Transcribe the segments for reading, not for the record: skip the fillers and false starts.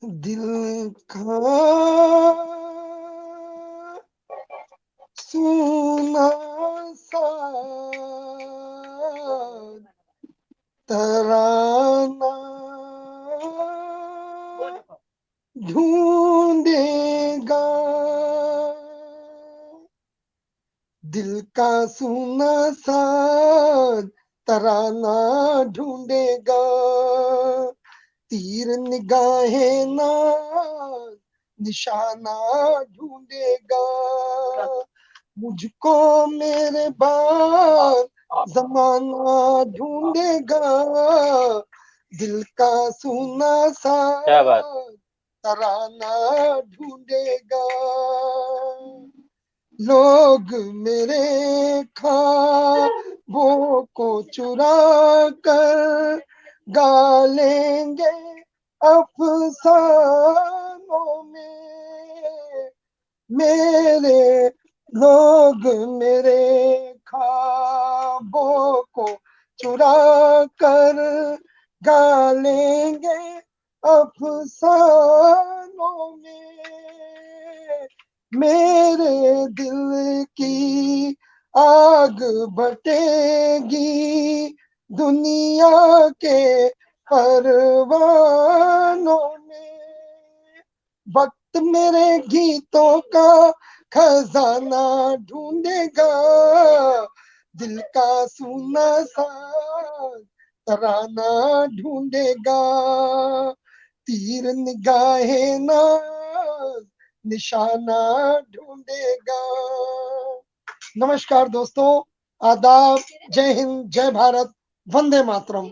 दिल का सुना सा तराना ढूंढेगा, दिल का सुना सा तराना ढूंढेगा, तीर निगाहें ना निशाना ढूंढेगा, मुझको मेरे बाद जमाना ढूंढेगा, दिल का सुना सा क्या बात। तराना ढूंढेगा, लोग मेरे ख्वाबों को चुरा कर गा लेंगे अफसानों में, मेरे लोग मेरे ख्वाबों को चुरा कर गा लेंगे अफसानों में, मेरे दिल की आग बटेगी दुनिया के परवानों में, वक्त मेरे गीतों का खजाना ढूंढेगा, दिल का सुना सा तराना ढूंढेगा, तीर निगाहें ना निशाना ढूंढेगा। नमस्कार दोस्तों, आदाब, जय हिंद, जय भारत, वंदे मातरम।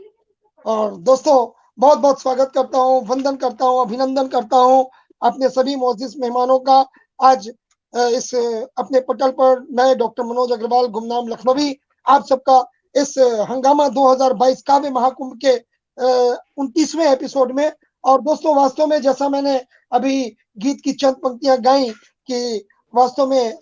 और दोस्तों, बहुत बहुत स्वागत करता हूँ, वंदन करता हूँ, अभिनंदन करता हूँ अपने सभी मोअज़्ज़िज़ मेहमानों का। आज इस अपने पटल पर मैं डॉक्टर मनोज अग्रवाल गुमनाम लखनवी आप सबका इस हंगामा 2022 काव्य महाकुंभ के 29वें एपिसोड में। और दोस्तों, वास्तव में जैसा मैंने अभी गीत की चंद पंक्तियां गाई कि वास्तव में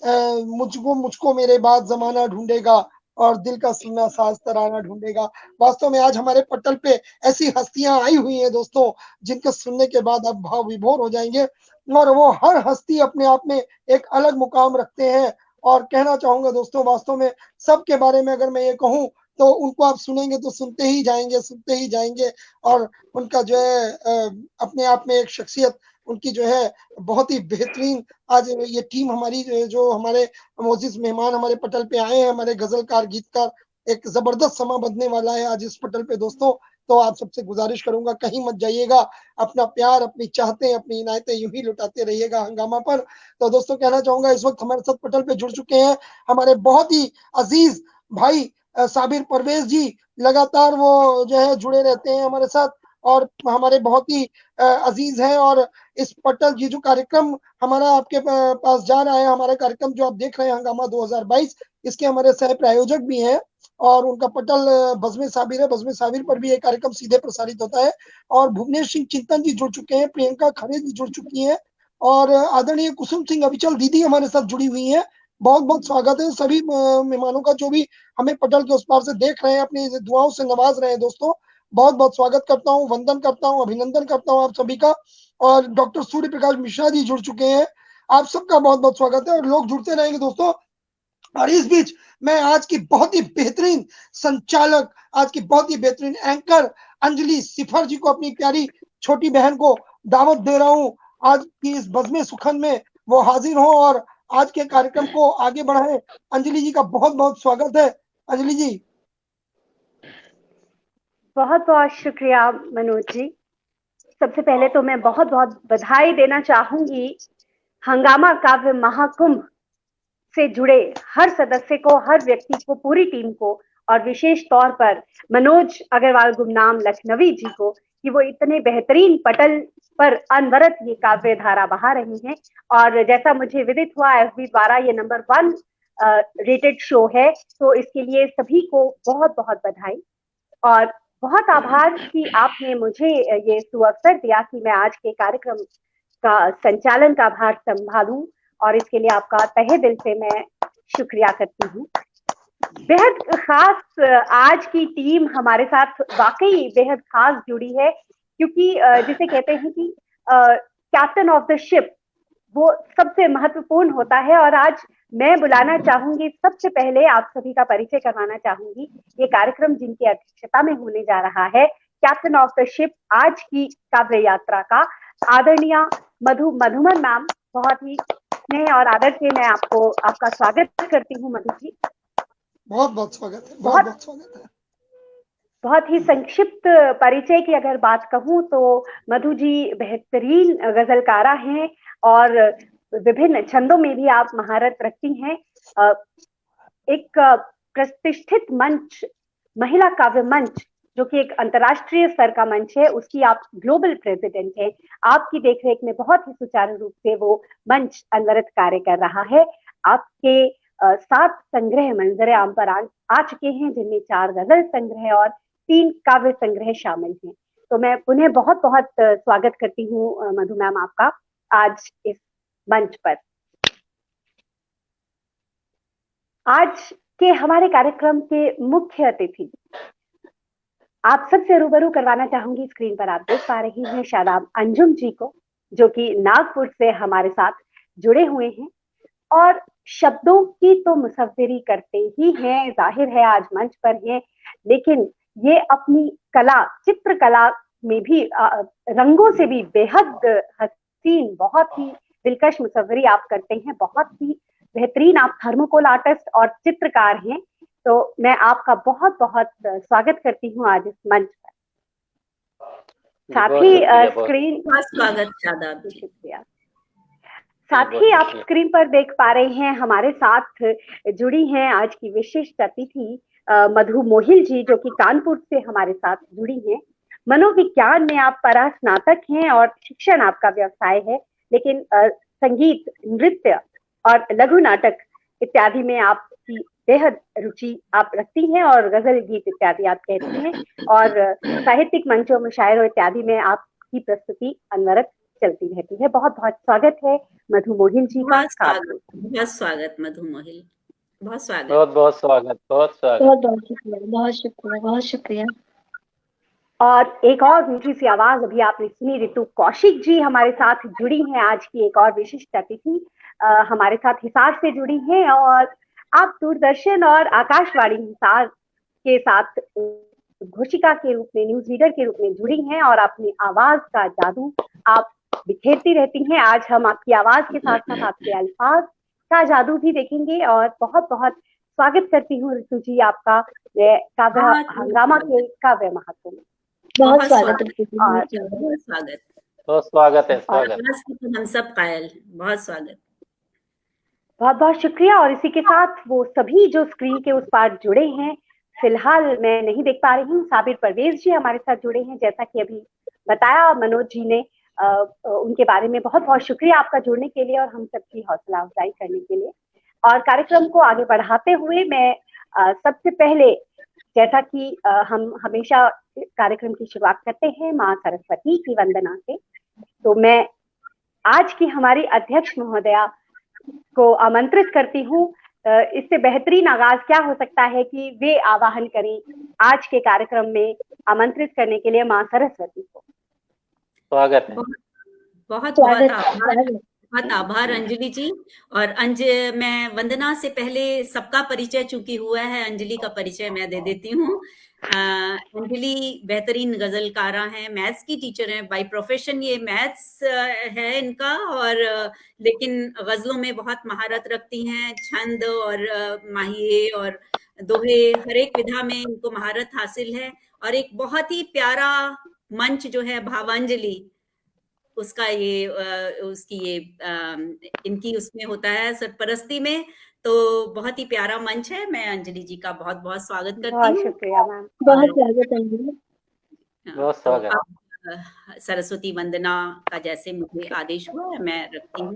मुझको मेरे बाद जमाना ढूंढेगा और दिल का सुनना साज तराना ढूंढेगा। वास्तव में आज हमारे पटल पे ऐसी हस्तियां आई हुई हैं दोस्तों, जिनको सुनने के बाद आप भाव विभोर हो जाएंगे, और वो हर हस्ती अपने आप में एक अलग मुकाम रखते हैं। और कहना चाहूंगा दोस्तों, वास्तव में सबके बारे में अगर मैं ये कहूं तो उनको आप सुनेंगे तो सुनते ही जाएंगे, सुनते ही जाएंगे। और उनका जो है अपने आप में एक शख्सियत उनकी जो है बहुत ही बेहतरीन। आज ये टीम हमारी जो हमारे मोअज़्ज़िज़ मेहमान हमारे पटल पे आए हैं, हमारे गजलकार गीतकार, एक जबरदस्त समा बंधने वाला है आज इस पटल पे दोस्तों। तो आप सबसे गुजारिश करूंगा, कहीं मत जाइएगा, अपना प्यार, अपनी चाहते, अपनी इनायतें यूं ही लुटाते रहिएगा हंगामा पर। तो दोस्तों, कहना चाहूंगा इस वक्त हमारे साथ पटल पे जुड़ चुके हैं हमारे बहुत ही अजीज भाई साबिर परवेज जी। लगातार वो जो है जुड़े रहते हैं हमारे साथ, और हमारे बहुत ही अजीज हैं। और इस पटल ये जो कार्यक्रम हमारा आपके पास जा रहा है, हमारा कार्यक्रम जो आप देख रहे हैं हंगामा 2022, इसके हमारे सह प्रायोजक भी हैं। और उनका पटल बज़्म साबिर है, बज़्म साबिर पर भी ये कार्यक्रम सीधे प्रसारित होता है। और भुवनेश सिंह चिंतन जी जुड़ चुके हैं, प्रियंका खरे जी जुड़ चुकी हैं, और आदरणीय कुसुम सिंह अविचल दीदी हमारे साथ जुड़ी हुई हैं। बहुत बहुत स्वागत है सभी मेहमानों का, जो भी हमें पटल के उस पार से देख रहे हैं, अपनी दुआओं से नवाज रहे हैं दोस्तों। बहुत बहुत स्वागत करता हूँ, वंदन करता हूँ, अभिनंदन करता हूँ आप सभी का। और डॉक्टर सूर्य प्रकाश मिश्रा जी जुड़ चुके हैं, आप सबका बहुत बहुत स्वागत है, और लोग जुड़ते रहेंगे दोस्तों। और इस बीच मैं आज की बहुत ही बेहतरीन संचालक, आज की बहुत ही बेहतरीन एंकर अंजलि सिफर जी को, अपनी प्यारी छोटी बहन को दावत दे रहा हूं आज की इस बज़्म सुखन में वो हाजिर हो और आज के कार्यक्रम को आगे बढ़ाएं। अंजलि जी का बहुत बहुत स्वागत है। अंजलि जी। बहुत बहुत शुक्रिया मनोज जी। सबसे पहले तो मैं बहुत बहुत बधाई देना चाहूंगी हंगामा काव्य महाकुंभ से जुड़े हर सदस्य को, हर व्यक्ति को, पूरी टीम को, और विशेष तौर पर मनोज अग्रवाल गुमनाम लखनवी जी को कि वो इतने बेहतरीन पटल पर अनवरत ये काव्य धारा बहा रही हैं। और जैसा मुझे विदित हुआ, एफबी द्वारा ये नंबर 1 रेटेड शो है, तो इसके लिए सभी को बहुत बहुत बधाई और बहुत आभार कि आपने मुझे ये सुअवसर दिया कि मैं आज के कार्यक्रम का संचालन का भार संभालूं, और इसके लिए आपका तहे दिल से मैं शुक्रिया करती हूँ। बेहद खास आज की टीम हमारे साथ वाकई बेहद खास जुड़ी है, क्योंकि जिसे कहते हैं कि कैप्टन ऑफ द शिप वो सबसे महत्वपूर्ण होता है। और आज मैं बुलाना चाहूंगी, सबसे पहले आप सभी का परिचय करवाना चाहूंगी। ये कार्यक्रम जिनकी अध्यक्षता में होने जा रहा है, कैप्टन ऑफ द शिप आज की काव्य यात्रा का आदरणीय मधुमन मैम, बहुत ही स्नेह और आदर से मैं आपका स्वागत करती हूँ मधु जी। बहुत बहुत स्वागत है, बहुत बहुत स्वागत है। बहुत ही संक्षिप्त परिचय की अगर बात कहूँ तो मधु जी बेहतरीन गजलकारा हैं और विभिन्न छंदों में भी आप महारत रखती हैं। एक प्रतिष्ठित मंच, महिला काव्य मंच, जो कि एक अंतर्राष्ट्रीय स्तर का मंच है, उसकी आप ग्लोबल प्रेसिडेंट हैं। आपकी देखरेख में बहुत ही सुचारू रूप से वो मंच अनवरत कार्य कर रहा है। आपके 7 संग्रह मंजर आम पर आ चुके हैं, जिनमें 4 गजल संग्रह और 3 काव्य संग्रह शामिल हैं। तो मैं पुनः बहुत बहुत स्वागत करती हूँ मधु मैम आपका आज इस मंच पर। आज के हमारे कार्यक्रम के मुख्य अतिथि आप सबसे रूबरू करवाना चाहूंगी। स्क्रीन पर आप देख पा रही हैं शादाब अंजुम जी को, जो कि नागपुर से हमारे साथ जुड़े हुए हैं और शब्दों की तो मुसव्विरी करते ही हैं, जाहिर है आज मंच पर हैं, लेकिन ये अपनी कला, चित्रकला में भी रंगों से भी बेहद हसीन, बहुत ही दिलकश मुसव्विरी आप करते हैं। बहुत ही बेहतरीन आप थर्मोकोल आर्टिस्ट और चित्रकार हैं। तो मैं आपका बहुत बहुत स्वागत करती हूँ आज इस मंच पर। साथ ही स्क्रीन, स्वागत शादाब जी, शुक्रिया। साथ ही आप स्क्रीन पर देख पा रहे हैं हमारे साथ जुड़ी हैं आज की विशिष्ट अतिथि मधु मोहिल जी, जो कि कानपुर से हमारे साथ जुड़ी हैं। मनोविज्ञान में आप परास्नातक हैं और शिक्षण आपका व्यवसाय है, लेकिन संगीत, नृत्य और लघु नाटक इत्यादि में आपकी बेहद रुचि आप रखती हैं और गजल गीत इत्यादि आप कहती हैं और साहित्यिक मंचों, मुशायरों इत्यादि में आपकी प्रस्तुति अनवरत चलती रहती है। बहुत बहुत स्वागत है मधु मोहिल जी का। बहुत स्वागत मधु मोहिल, बहुत स्वागत, बहुत बहुत स्वागत, बहुत स्वागत, बहुत शुक्रिया, बहुत शुक्रिया, बहुत शुक्रिया। और एक और मीठी सी आवाज अभी आपने सुनी, ऋतु कौशिक जी हमारे साथ जुड़ी हैं, आज की एक और विशिष्ट अतिथि हमारे साथ हिसार से जुड़ी हैं और आप दूरदर्शन और आकाशवाणी हिसार के साथ घोषिका के रूप में, न्यूज रीडर के रूप में जुड़ी हैं और अपनी आवाज का जादू आप बिखेरती रहती हैं। आज हम आपकी आवाज के साथ साथ आपके अल्फाज का जादू भी देखेंगे और बहुत बहुत स्वागत करती हूँ ऋतु जी आपका काव्य हंगामा के काव्य महत्व में। बहुत स्वागत है, बहुत स्वागत, बहुत स्वागत है, स्वागत। हम सब कायल, बहुत स्वागत, बहुत बहुत शुक्रिया। और इसी के साथ वो सभी जो स्क्रीन के उस पार जुड़े हैं, फिलहाल मैं नहीं देख पा रही हूँ, साबिर परवेज जी हमारे साथ जुड़े हैं, जैसा कि अभी बताया मनोज जी ने, उनके बारे में बहुत बहुत शुक्रिया आपका जुड़ने के लिए और हम सबकी हौसला अफजाई करने के लिए। और कार्यक्रम को आगे बढ़ाते हुए मैं सबसे पहले, जैसा कि हम हमेशा कार्यक्रम की शुरुआत करते हैं माँ सरस्वती की वंदना से, तो मैं आज की हमारी अध्यक्ष महोदया को आमंत्रित करती हूँ। इससे बेहतरीन आगाज क्या हो सकता है कि वे आवाहन करें आज के कार्यक्रम में आमंत्रित करने के लिए माँ सरस्वती को। स्वागत है, बहुत बहुत आभार अंजलि जी। और मैं वंदना से पहले सबका परिचय चूंकि हुआ है, अंजलि का परिचय मैं दे देती हूँ। अंजलि बेहतरीन गजलकारा हैं, मैथ्स की टीचर हैं बाय प्रोफेशन, ये मैथ्स है इनका, और लेकिन गजलों में बहुत महारत रखती हैं, छंद और माहिए और दोहे, हर एक विधा में इनको महारत हासिल है। और एक बहुत ही प्यारा मंच जो है भावांजलि, उसका ये उसकी ये इनकी उसमें होता है सरपरस्ती में, तो बहुत ही प्यारा मंच है। मैं अंजलि जी का बहुत बहुत स्वागत करती हूँ। बहुत शुक्रिया मैम, बहुत स्वागत अंजलि, बहुत स्वागत। तो सरस्वती वंदना का जैसे मुझे आदेश हुआ है मैं रखती हूँ।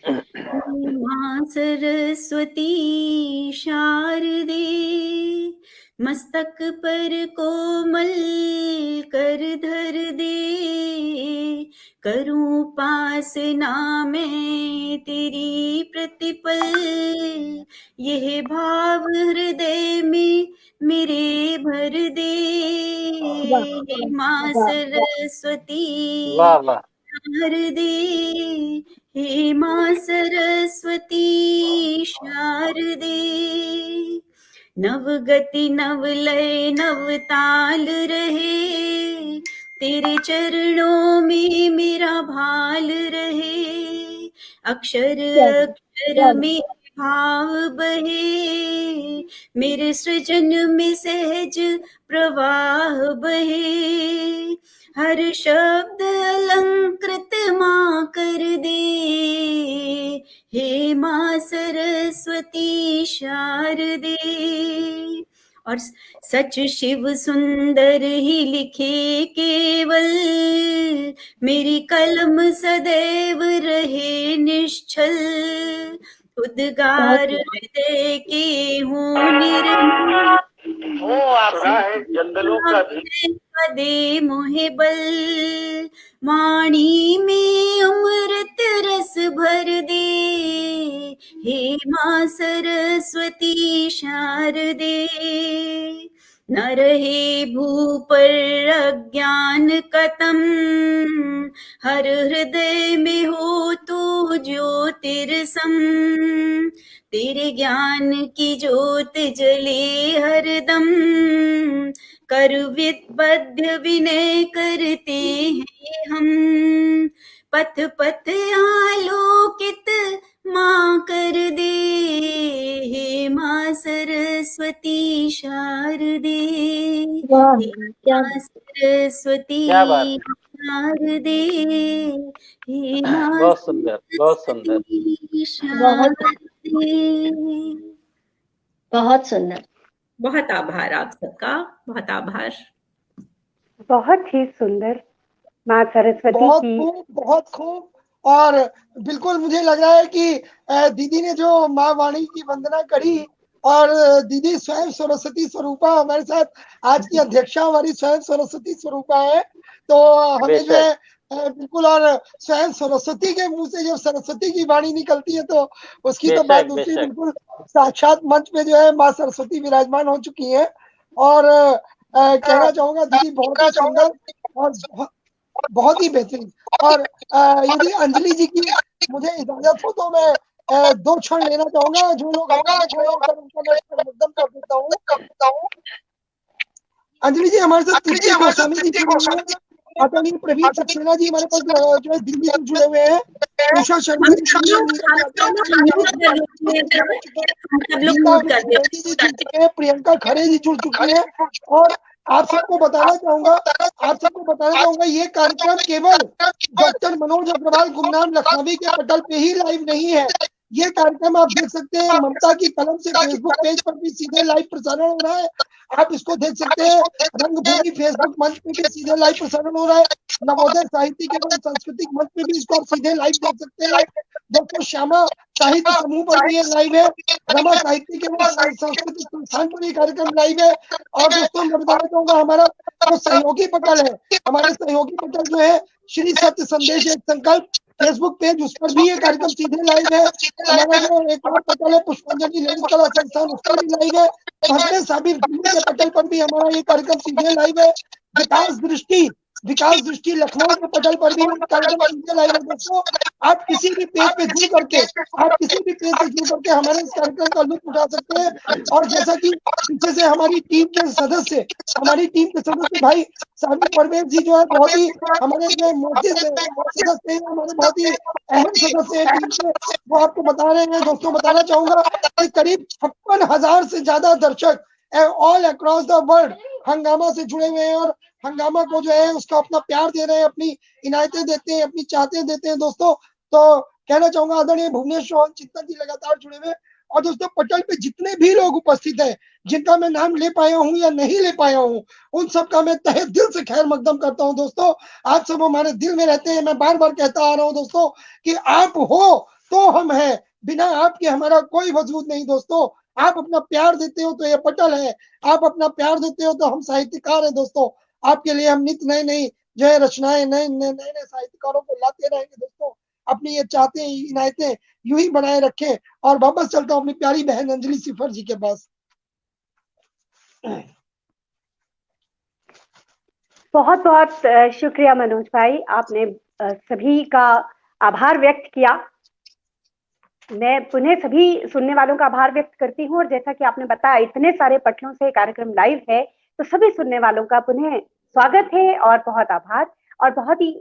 मां सरस्वती शारदे, मस्तक पर कोमल कर धर दे, करूं उपासना मैं तेरी प्रतिपल, यह भाव हृदय में मेरे भर दे। हे मां सरस्वती वाह वाह शारदे, हे मां सरस्वती शारदे, नवगति नवलय नवताल रहे, तेरे चरणों में मेरा भाल रहे, अक्षर अक्षर में भाव बहे, मेरे सृजन में सहज प्रवाह बहे, हर शब्द अलंकृत मां कर दे, हे मां सरस्वती शारदे। और सच शिव सुंदर ही लिखे केवल, मेरी कलम सदैव रहे निश्चल, उद्गार हृदय के हों निर्मल, जंगलों का दे मोहे बल, वाणी में अमृत रस भर दे, हे मां सरस्वती शारदे, न रहे भू पर अज्ञान कतम, हर हृदय में हो तू ज्योतिर्सम, तेरे ज्ञान की ज्योत जले हरदम, कर विद्बद्ध विनय करते हैं हम, पथ पथ आलोकित मां कर दे, हे मां सरस्वती शारदे, हे मां सरस्वती क्या बात है। शारदे, हे मां बहुत सुंदर बहुत सुंदर। सरस्वती शारदे। बहुत सुंदर। बहुत आभार आप सबका, बहुत आभार। बहुत ही सुंदर माँ सरस्वती बहुत की खूब, बहुत खूब। और बिल्कुल मुझे लग रहा है कि दीदी ने जो माँ वाणी की वंदना करी, और दीदी स्वयं सरस्वती स्वरूपा हमारे साथ आज की अध्यक्षा हमारी स्वयं सरस्वती स्वरूपा है, तो हमें जो है बिल्कुल, और स्वयं सरस्वती के मुंह से जब सरस्वती की वाणी निकलती है तो उसकी तो बात दूसरी, बिल्कुल साक्षात मंच पे जो है माँ सरस्वती विराजमान हो चुकी है। और कहना चाहूंगा दीदी बहुत ही सुंदर और बहुत ही बेहतरीन। और यदि अंजलि जी की मुझे इजाजत हो तो मैं 2 क्षण लेना चाहूंगा, जो लोग उनका मैं मुकदम कर देता हूँ। अंजलि जी हमारे साथ तृप्ति गोस्वामी जी जुड़े हुए हैं, आदरणीय प्रवीण सक्सेना जी हमारे पास जो है दिल्ली से जुड़े हुए हैं, उषा शर्मा जी जुड़ चुके हैं, प्रियंका खरे जी जुड़ चुकी है। और आप सबको बताना चाहूंगा ये कार्यक्रम केवल डॉक्टर मनोज अग्रवाल गुमनाम लखनवी के पटल पे ही लाइव नहीं है, ये कार्यक्रम आप देख सकते हैं ममता की कलम से फेसबुक पेज पर भी सीधे लाइव प्रसारण हो रहा है, आप इसको देख सकते हैं रंगभूमि फेसबुक मंच पे भी सीधे लाइव प्रसारण हो रहा है, नवोदय साहित्यिक एवं सांस्कृतिक मंच पे भी इसको आप सीधे लाइव देख सकते हैं, दोस्तों श्यामा साहित्य समूह पर भी ये लाइव है, रमा साहित्यिक एवं सांस्कृतिक संस्थान पर ये कार्यक्रम लाइव है। और दोस्तों मैं बताना चाहूंगा हमारा जो सहयोगी पटल है, हमारे सहयोगी पटल जो है श्री सत्य संदेश एक संकल्प फेसबुक पेज, उस पर भी ये कार्यक्रम सीधे लाइव है। हमारा जो एक और पटल है पुष्पांजलि ललित कला संस्थान, उस पर भी लाइव है। भरते साबिर दिल्ली के पटल पर भी हमारा ये कार्यक्रम सीधे लाइव है। विकास दृष्टि लखनऊ के पटल पर भी कार्यक्रम सीधे लाइव है। दोस्तों आप किसी भी पेज पे जुड़ करके हमारे इस कार्यक्रम का लुत्फ उठा सकते हैं। और जैसा कि पीछे से हमारी टीम के सदस्य भाई साबिर परवेज जी जो है बहुत ही हमारे जो सदस्य हैं, हमारे बहुत ही अहम सदस्य हैं टीम के, वो आपको बता रहे हैं। दोस्तों बताना चाहूंगा कि करीब 56,000 से ज्यादा दर्शक ऑल अक्रॉस द वर्ल्ड हंगामा से जुड़े हुए हैं, और हंगामा को जो है उसका अपना प्यार दे रहे हैं, अपनी इनायतें देते हैं, अपनी चाहते देते हैं। दोस्तों तो कहना चाहूंगा आदरणीय भुवनेश्वर चित्तन जी लगातार जुड़े हुए। और दोस्तों पटल पे जितने भी लोग उपस्थित हैं, जिनका मैं नाम ले पाया हूं या नहीं ले पाया हूं, उन सब का मैं तहे दिल से खैर मकदम करता हूं। दोस्तों आप सब हमारे दिल में रहते हैं, मैं बार बार कहता आ रहा हूं दोस्तों कि आप हो तो हम हैं, बिना आपके हमारा कोई वजूद नहीं दोस्तों। आप अपना प्यार देते हो तो ये पटल है, आप अपना प्यार देते हो तो हम साहित्यकार हैं दोस्तों। आपके लिए हम नित नए नई जो है रचनाएं नए नए साहित्यकारों को लाते रहेंगे दोस्तों। अपनी ये चाहते हैं इनायतें यूं ही बनाए रखें। और वापस चलता हूँ अपनी प्यारी बहन अंजलि सिफर जी के पास। बहुत बहुत शुक्रिया मनोज भाई, आपने सभी का आभार व्यक्त किया। मैं पुनः सभी सुनने वालों का आभार व्यक्त करती हूँ, और जैसा कि आपने बताया इतने सारे पटलों से कार्यक्रम लाइव है, तो सभी सुनने वालों का पुनः स्वागत है और बहुत आभार। और बहुत ही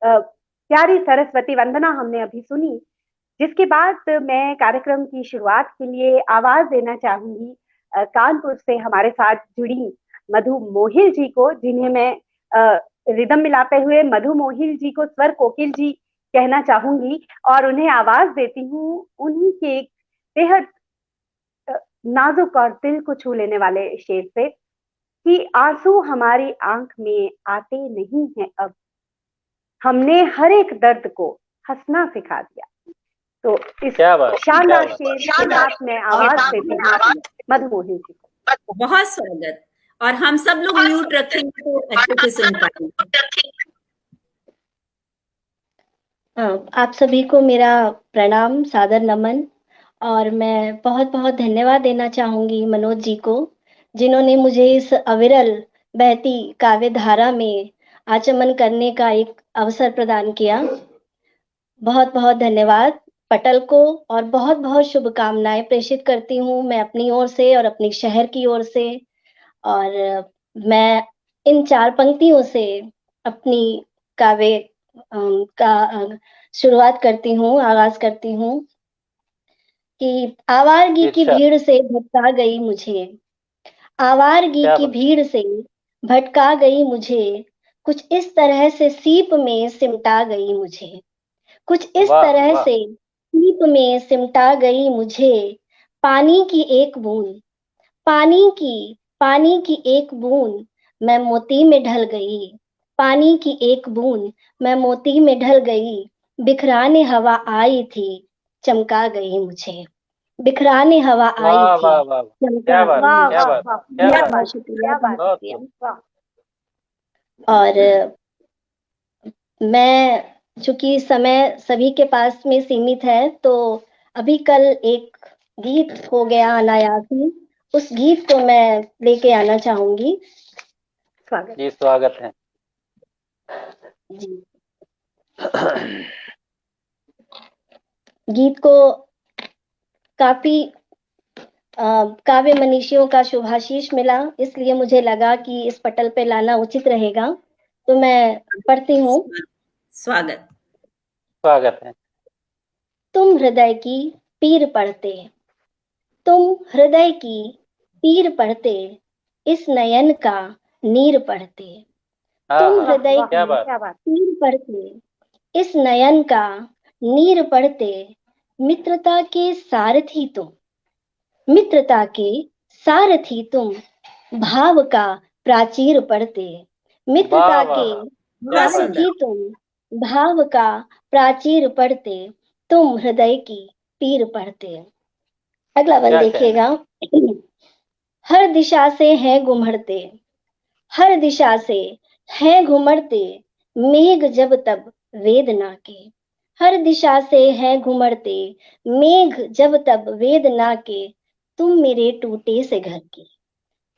प्यारी सरस्वती वंदना हमने अभी सुनी, जिसके बाद मैं कार्यक्रम की शुरुआत के लिए आवाज देना चाहूंगी कानपुर से हमारे साथ जुड़ी मधु मोहिल जी को, जिन्हें मैं रिदम मिलाते हुए मधु मोहिल जी को स्वर कोकिल जी कहना चाहूंगी, और उन्हें आवाज देती हूँ उन्हीं के बेहद नाजुक और दिल को छू लेने वाले शेर से कि आंसू हमारी आंख में आते नहीं हैं अब, हमने हर एक दर्द को हंसना सिखा दिया। तो इस शानदार शेर के साथ मैं आवाज देती हूँ मधु मोहिल जी को। बहुत स्वागत। और हम सब लोग म्यूट रखेंगे तो अच्छे से सुन पाएंगे। आप सभी को मेरा प्रणाम, सादर नमन। और मैं बहुत बहुत धन्यवाद देना चाहूंगी मनोज जी को, जिन्होंने मुझे इस अविरल बहती काव्य धारा में आचमन करने का एक अवसर प्रदान किया। बहुत बहुत धन्यवाद पटल को, और बहुत बहुत शुभकामनाएं प्रेषित करती हूँ मैं अपनी ओर से और अपनी शहर की ओर से। और मैं इन 4 पंक्तियों से अपनी काव्य का शुरुआत करती हूँ, आगाज करती हूँ कि आवारगी की भीड़ से भटका गई मुझे, आवारगी की भीड़ से भटका गई मुझे, कुछ इस तरह से सीप में सिमटा गई मुझे, कुछ इस तरह से सीप में सिमटा गई मुझे। पानी की एक बूंद, पानी की एक बूंद मैं मोती में ढल गई, पानी की एक बूंद मैं मोती में ढल गई, बिखराने हवा आई थी चमका गई मुझे, बिखराने हवा आई थी चमका गई। शुक्रिया। और मैं, चूंकि समय सभी के पास में सीमित है, तो अभी कल एक गीत हो गया अनायास ही, उस गीत को मैं लेके आना चाहूंगी। स्वागत जी, स्वागत है जी। गीत को काफी काव्य मनीषियों का शुभाशीष मिला, इसलिए मुझे लगा कि इस पटल पे लाना उचित रहेगा, तो मैं पढ़ती हूँ। स्वागत। स्वागत है। तुम हृदय की पीर पढ़ते, तुम हृदय की पीर पढ़ते, इस नयन का नीर पढ़ते, तुम हृदय की पीर पढ़ते, इस नयन का नीर पढ़ते, मित्रता के सारथी तुम, मित्रता के सारथी तुम, भाव का प्राचीर पढ़ते, मित्रता के सारथी तुम, भाव का प्राचीर पढ़ते, तुम हृदय की पीर पढ़ते। अगला बंद देखिएगा। हर दिशा से हैं घुमड़ते, हर दिशा से हैं घुमड़ते, मेघ जब तब वेदना के, हर दिशा से हैं घुमड़ते, मेघ जब तब वेदना के, तुम मेरे टूटे से घर की,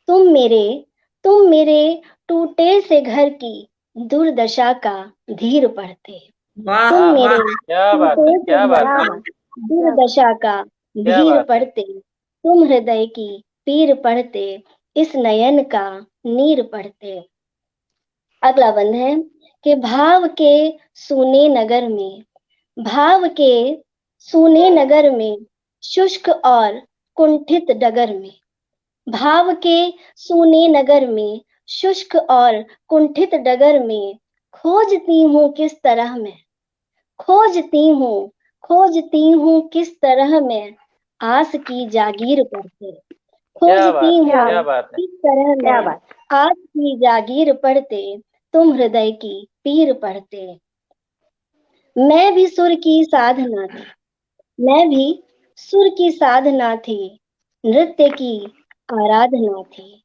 तुम मेरे टूटे से घर की दुर्दशा का धीर पढ़ते, तुम मेरे टूटे से घर की दुर्दशा का धीर पढ़ते, तुम हृदय की पीर पढ़ते, इस नयन का नीर पढ़ते। अगला बंद है कि भाव के सूने नगर में, भाव के सूने नगर में, शुष्क और कुंठित डगर में, भाव के सूने नगर में, शुष्क और कुंठित डगर में, खोजती हूँ किस तरह मैं, खोजती हूँ किस तरह मैं, आस की जागीर पढ़ते, खोजती हूँ किस तरह मैं, आस की जागीर पढ़ते, तुम हृदय की पीर पढ़ते। मैं भी सुर की साधना थी, मैं भी सुर की साधना थी, नृत्य की आराधना थी।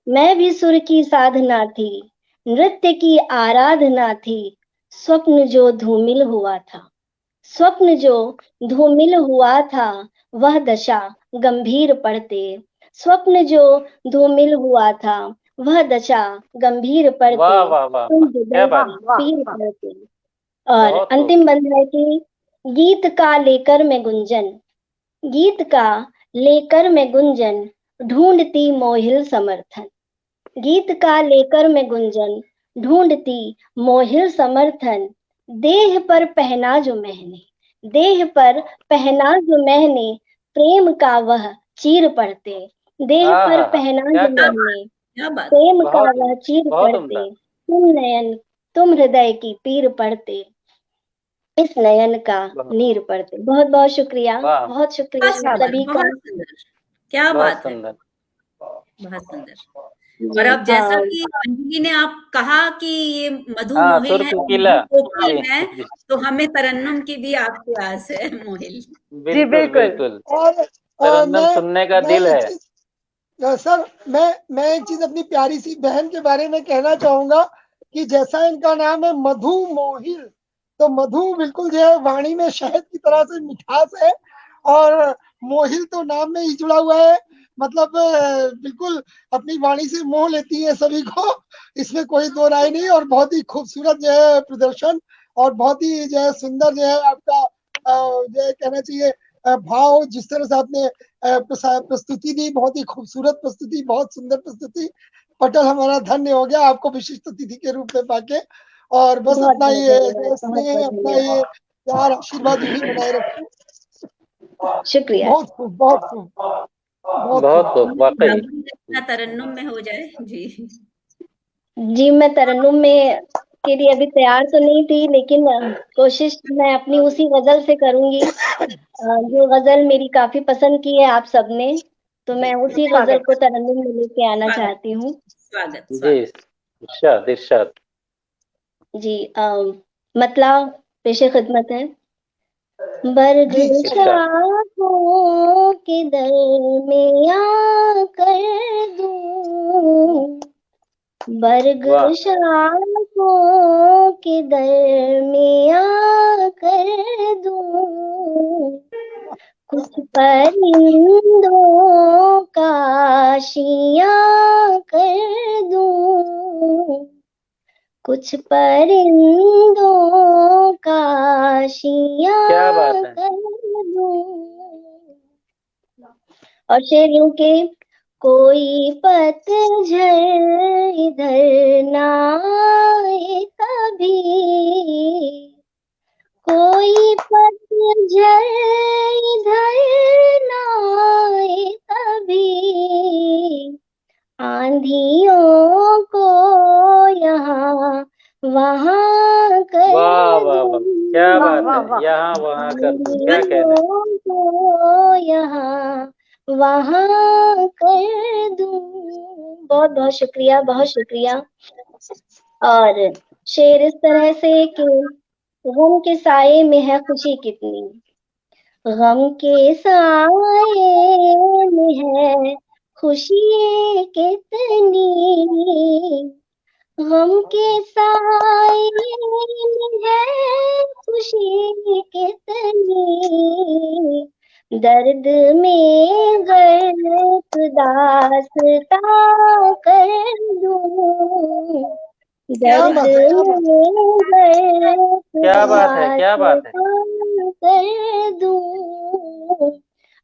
मैं भी सुर की साधना थी, नृत्य की आराधना थी। स्वप्न जो धूमिल हुआ था, स्वप्न जो धूमिल हुआ था, वह दशा गंभीर पड़ते। स्वप्न जो धूमिल हुआ था, वह दशा गंभीर पड़ते। वाह वाह वाह तुम वाह, क्या हृदय बात, की पीर पड़ते। और बहुत खूब। अंतिम बंद है कि गीत का लेकर मैं गुंजन, गीत का लेकर मैं गुंजन, ढूंढती मोहिल समर्थन। गीत का लेकर मैं गुंजन, ढूंढती मोहिल समर्थन। देह पर पहना जो मैंने, देह पर पहना जो मैंने, प्रेम का वह चीर पड़ते। देह हाँ पर हाँ हाँ, पहना क्या जो क्या, मैंने, क्या बात। प्रेम का बहुत वह चीर बहुत पड़ते। उम्दा। तुम नयन, तुम हृदय की पीर पड़ते, इस नयन का बहुत नीर पड़ते। बहुत बहुत शुक्रिया, वाह, बहुत शुक्रिया बहुत आप सुंदर, सभी का। बहुत सुंदर, क्या बहुत बात है, सुंदर। बहुत सुंदर। जी और अब जैसा कि अंजलि ने आप कहा कि ये मधु हाँ, मोहिल सुर है, कोकिला। मधु जी कोकिल है, जी, तो हमें तरन्नुम की भी आपसे आस है मोहिल। बिल्कुल बिल्कुल। बिल्कुल, और तरन्नुम सुनने का मैं दिल एक है। चीज सर, मैं एक चीज अपनी प्यारी सी बहन के बारे में कहना चाहूंगा कि जैसा इनका नाम है मधु मोहिल, तो मधु बिल्कुल जो है वाणी में शहद की तरह से मिठास है, और मोहिल तो नाम में ही जुड़ा हुआ है, मतलब बिल्कुल अपनी वाणी से मोह लेती है सभी को, इसमें कोई दो राय नहीं। और बहुत ही खूबसूरत जो है प्रदर्शन, और बहुत ही जो है सुंदर जो है आपका जो है कहना चाहिए भाव, जिस तरह से आपने प्रस्तुति दी, बहुत ही खूबसूरत प्रस्तुति, बहुत सुंदर प्रस्तुति। पटल हमारा धन्य हो गया आपको विशिष्ट अतिथि के रूप में पाके। और बस बहुत अपना बहुत ये धन्यवाद, बहुत स्नेह, बहुत अपना ये धन्यवाद, प्यार, आशीर्वाद यूं ही बनाए रखें। शुक्रिया। बहुत खूब, बहुत खूब, बहुत बहुत खूब। खूब, वाकई। तरन्नुम में हो जाए जी। जी मैं तरन्नुम में के लिए अभी तैयार तो नहीं थी, लेकिन कोशिश मैं अपनी उसी गजल से करूंगी जो गजल मेरी काफी पसंद की है आप सबने, तो मैं उसी गजल को तरन्नुम में लेके आना स्वागत, चाहती हूँ। स्वागत, जी, स्वागत। इरशाद इरशाद। जी मतला पेशे खिदमत है। बर्ग जी शाहों के दरमियां कर दूं, बर्ग वाह, शाहों के दरमियां कर दूं, कुछ परिंदों का आशियां कर दूं, कुछ परिंदों का क्या बात आशियां है। कर दूं। और शेर यूं के कोई पतझड़ इधर ना आए कभी, कोई पतझड़ इधर ना आए कभी, आंधियों को यहाँ वहाँ वाह कर वाह वाह, क्या दूं, बात है, यहाँ वहाँ कर दूं, क्या कहने। आंधियों को यहाँ वहाँ कर दूं। बहुत बहुत शुक्रिया, बहुत शुक्रिया। और शेर इस तरह से कि गम के साये में है खुशी कितनी, गम के साये में है खुशी कितनी, गम के साये में है खुशी कितनी, दर्द में गर्क दास्ता कर दूं, क्या दर्द बात है, क्या बात है। में गर्क क्या बात है, क्या दास्ता बात है। कर दूं।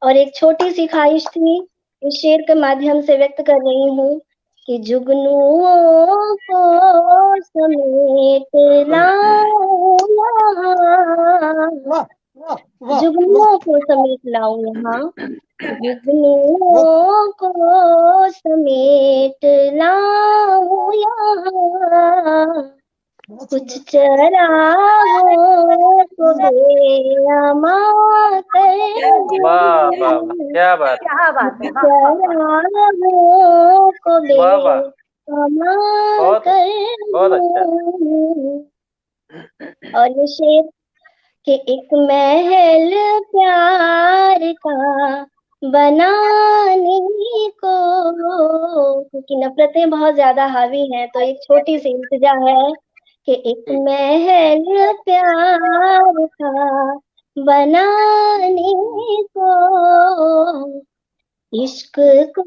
और एक छोटी सी ख्वाहिश थी, इस शेर के माध्यम से व्यक्त कर रही हूँ कि जुगनुओं को समेट लाऊं यहाँ, वाह वाह वाह वाह, जुगनुओं को समेट लाऊं यहाँ, क्या बात है। बहुत जुगनुओं को समेट लाऊं यहाँ, बहुत कुछ सुंदर। चरागों को बेअमा क्या कर बात है, वाह क्या वाह वाह, दूं, क्या बात है। क्या बात है, कुछ वाह वाह वाह। चरागों को वाह वाह, बेअमा बहुत कर बहुत अच्छा। दूं। और ये शेर कि एक महल प्यार का बनाने को, क्योंकि नफरतें बहुत ज्यादा हावी हैं, तो एक छोटी सी इल्तिजा है कि एक महल प्यार का बनाने को, इश्क को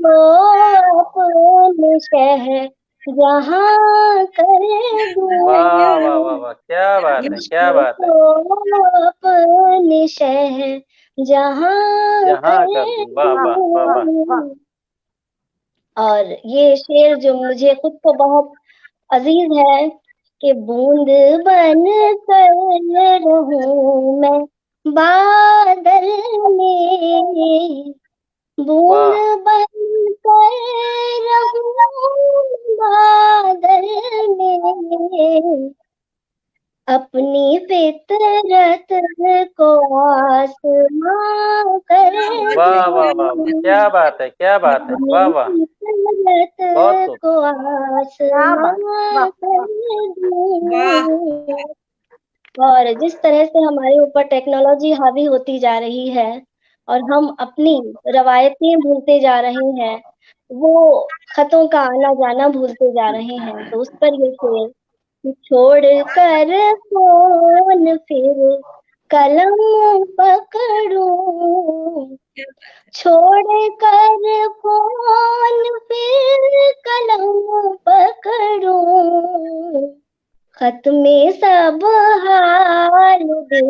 अपने शहर जहाँ कर दूं, वाह वाह वाह वाह, क्या बात है, क्या बात है। अपने शहर जहाँ जहाँ कर दूं, वाह वाह वाह वाह। और ये शेर जो मुझे खुद को बहुत अजीज है कि बूंद बन कर रहूं मैं बादल में, बूंद बन कर रहूं बादल में, अपनी फितरत को आसमां कर वाह वाह वाह, क्या बात है, क्या बात है, वाह वाह, बहुत खूब। को आसमां कर दूं। और जिस तरह से हमारे ऊपर टेक्नोलॉजी हावी होती जा रही है और हम अपनी रवायतें भूलते जा रहे हैं, वो खतों का आना जाना भूलते जा रहे हैं, तो उस पर ये शेर, छोड़ कर फोन फिर कलम पकड़ूं, छोड़ कर फोन फिर कलम पकड़ूं, खत में सब हाल दिल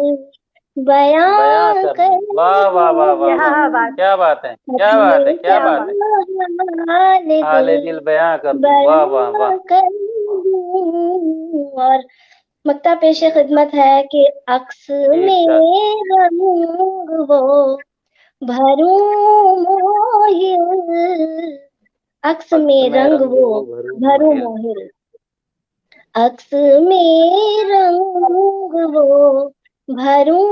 बयां कर, वाह वाह वाह वाह वाह, क्या बात है, क्या बात है, क्या बात है। हाले दिल बयां कर दूं, वाह वाह वाह। और मक्ता पेशे खिदमत है कि अक्स में रंग वो भरूं मोहिल, अक्स में रंग वो भरूं मोहिल, अक्स में रंग वो भरूं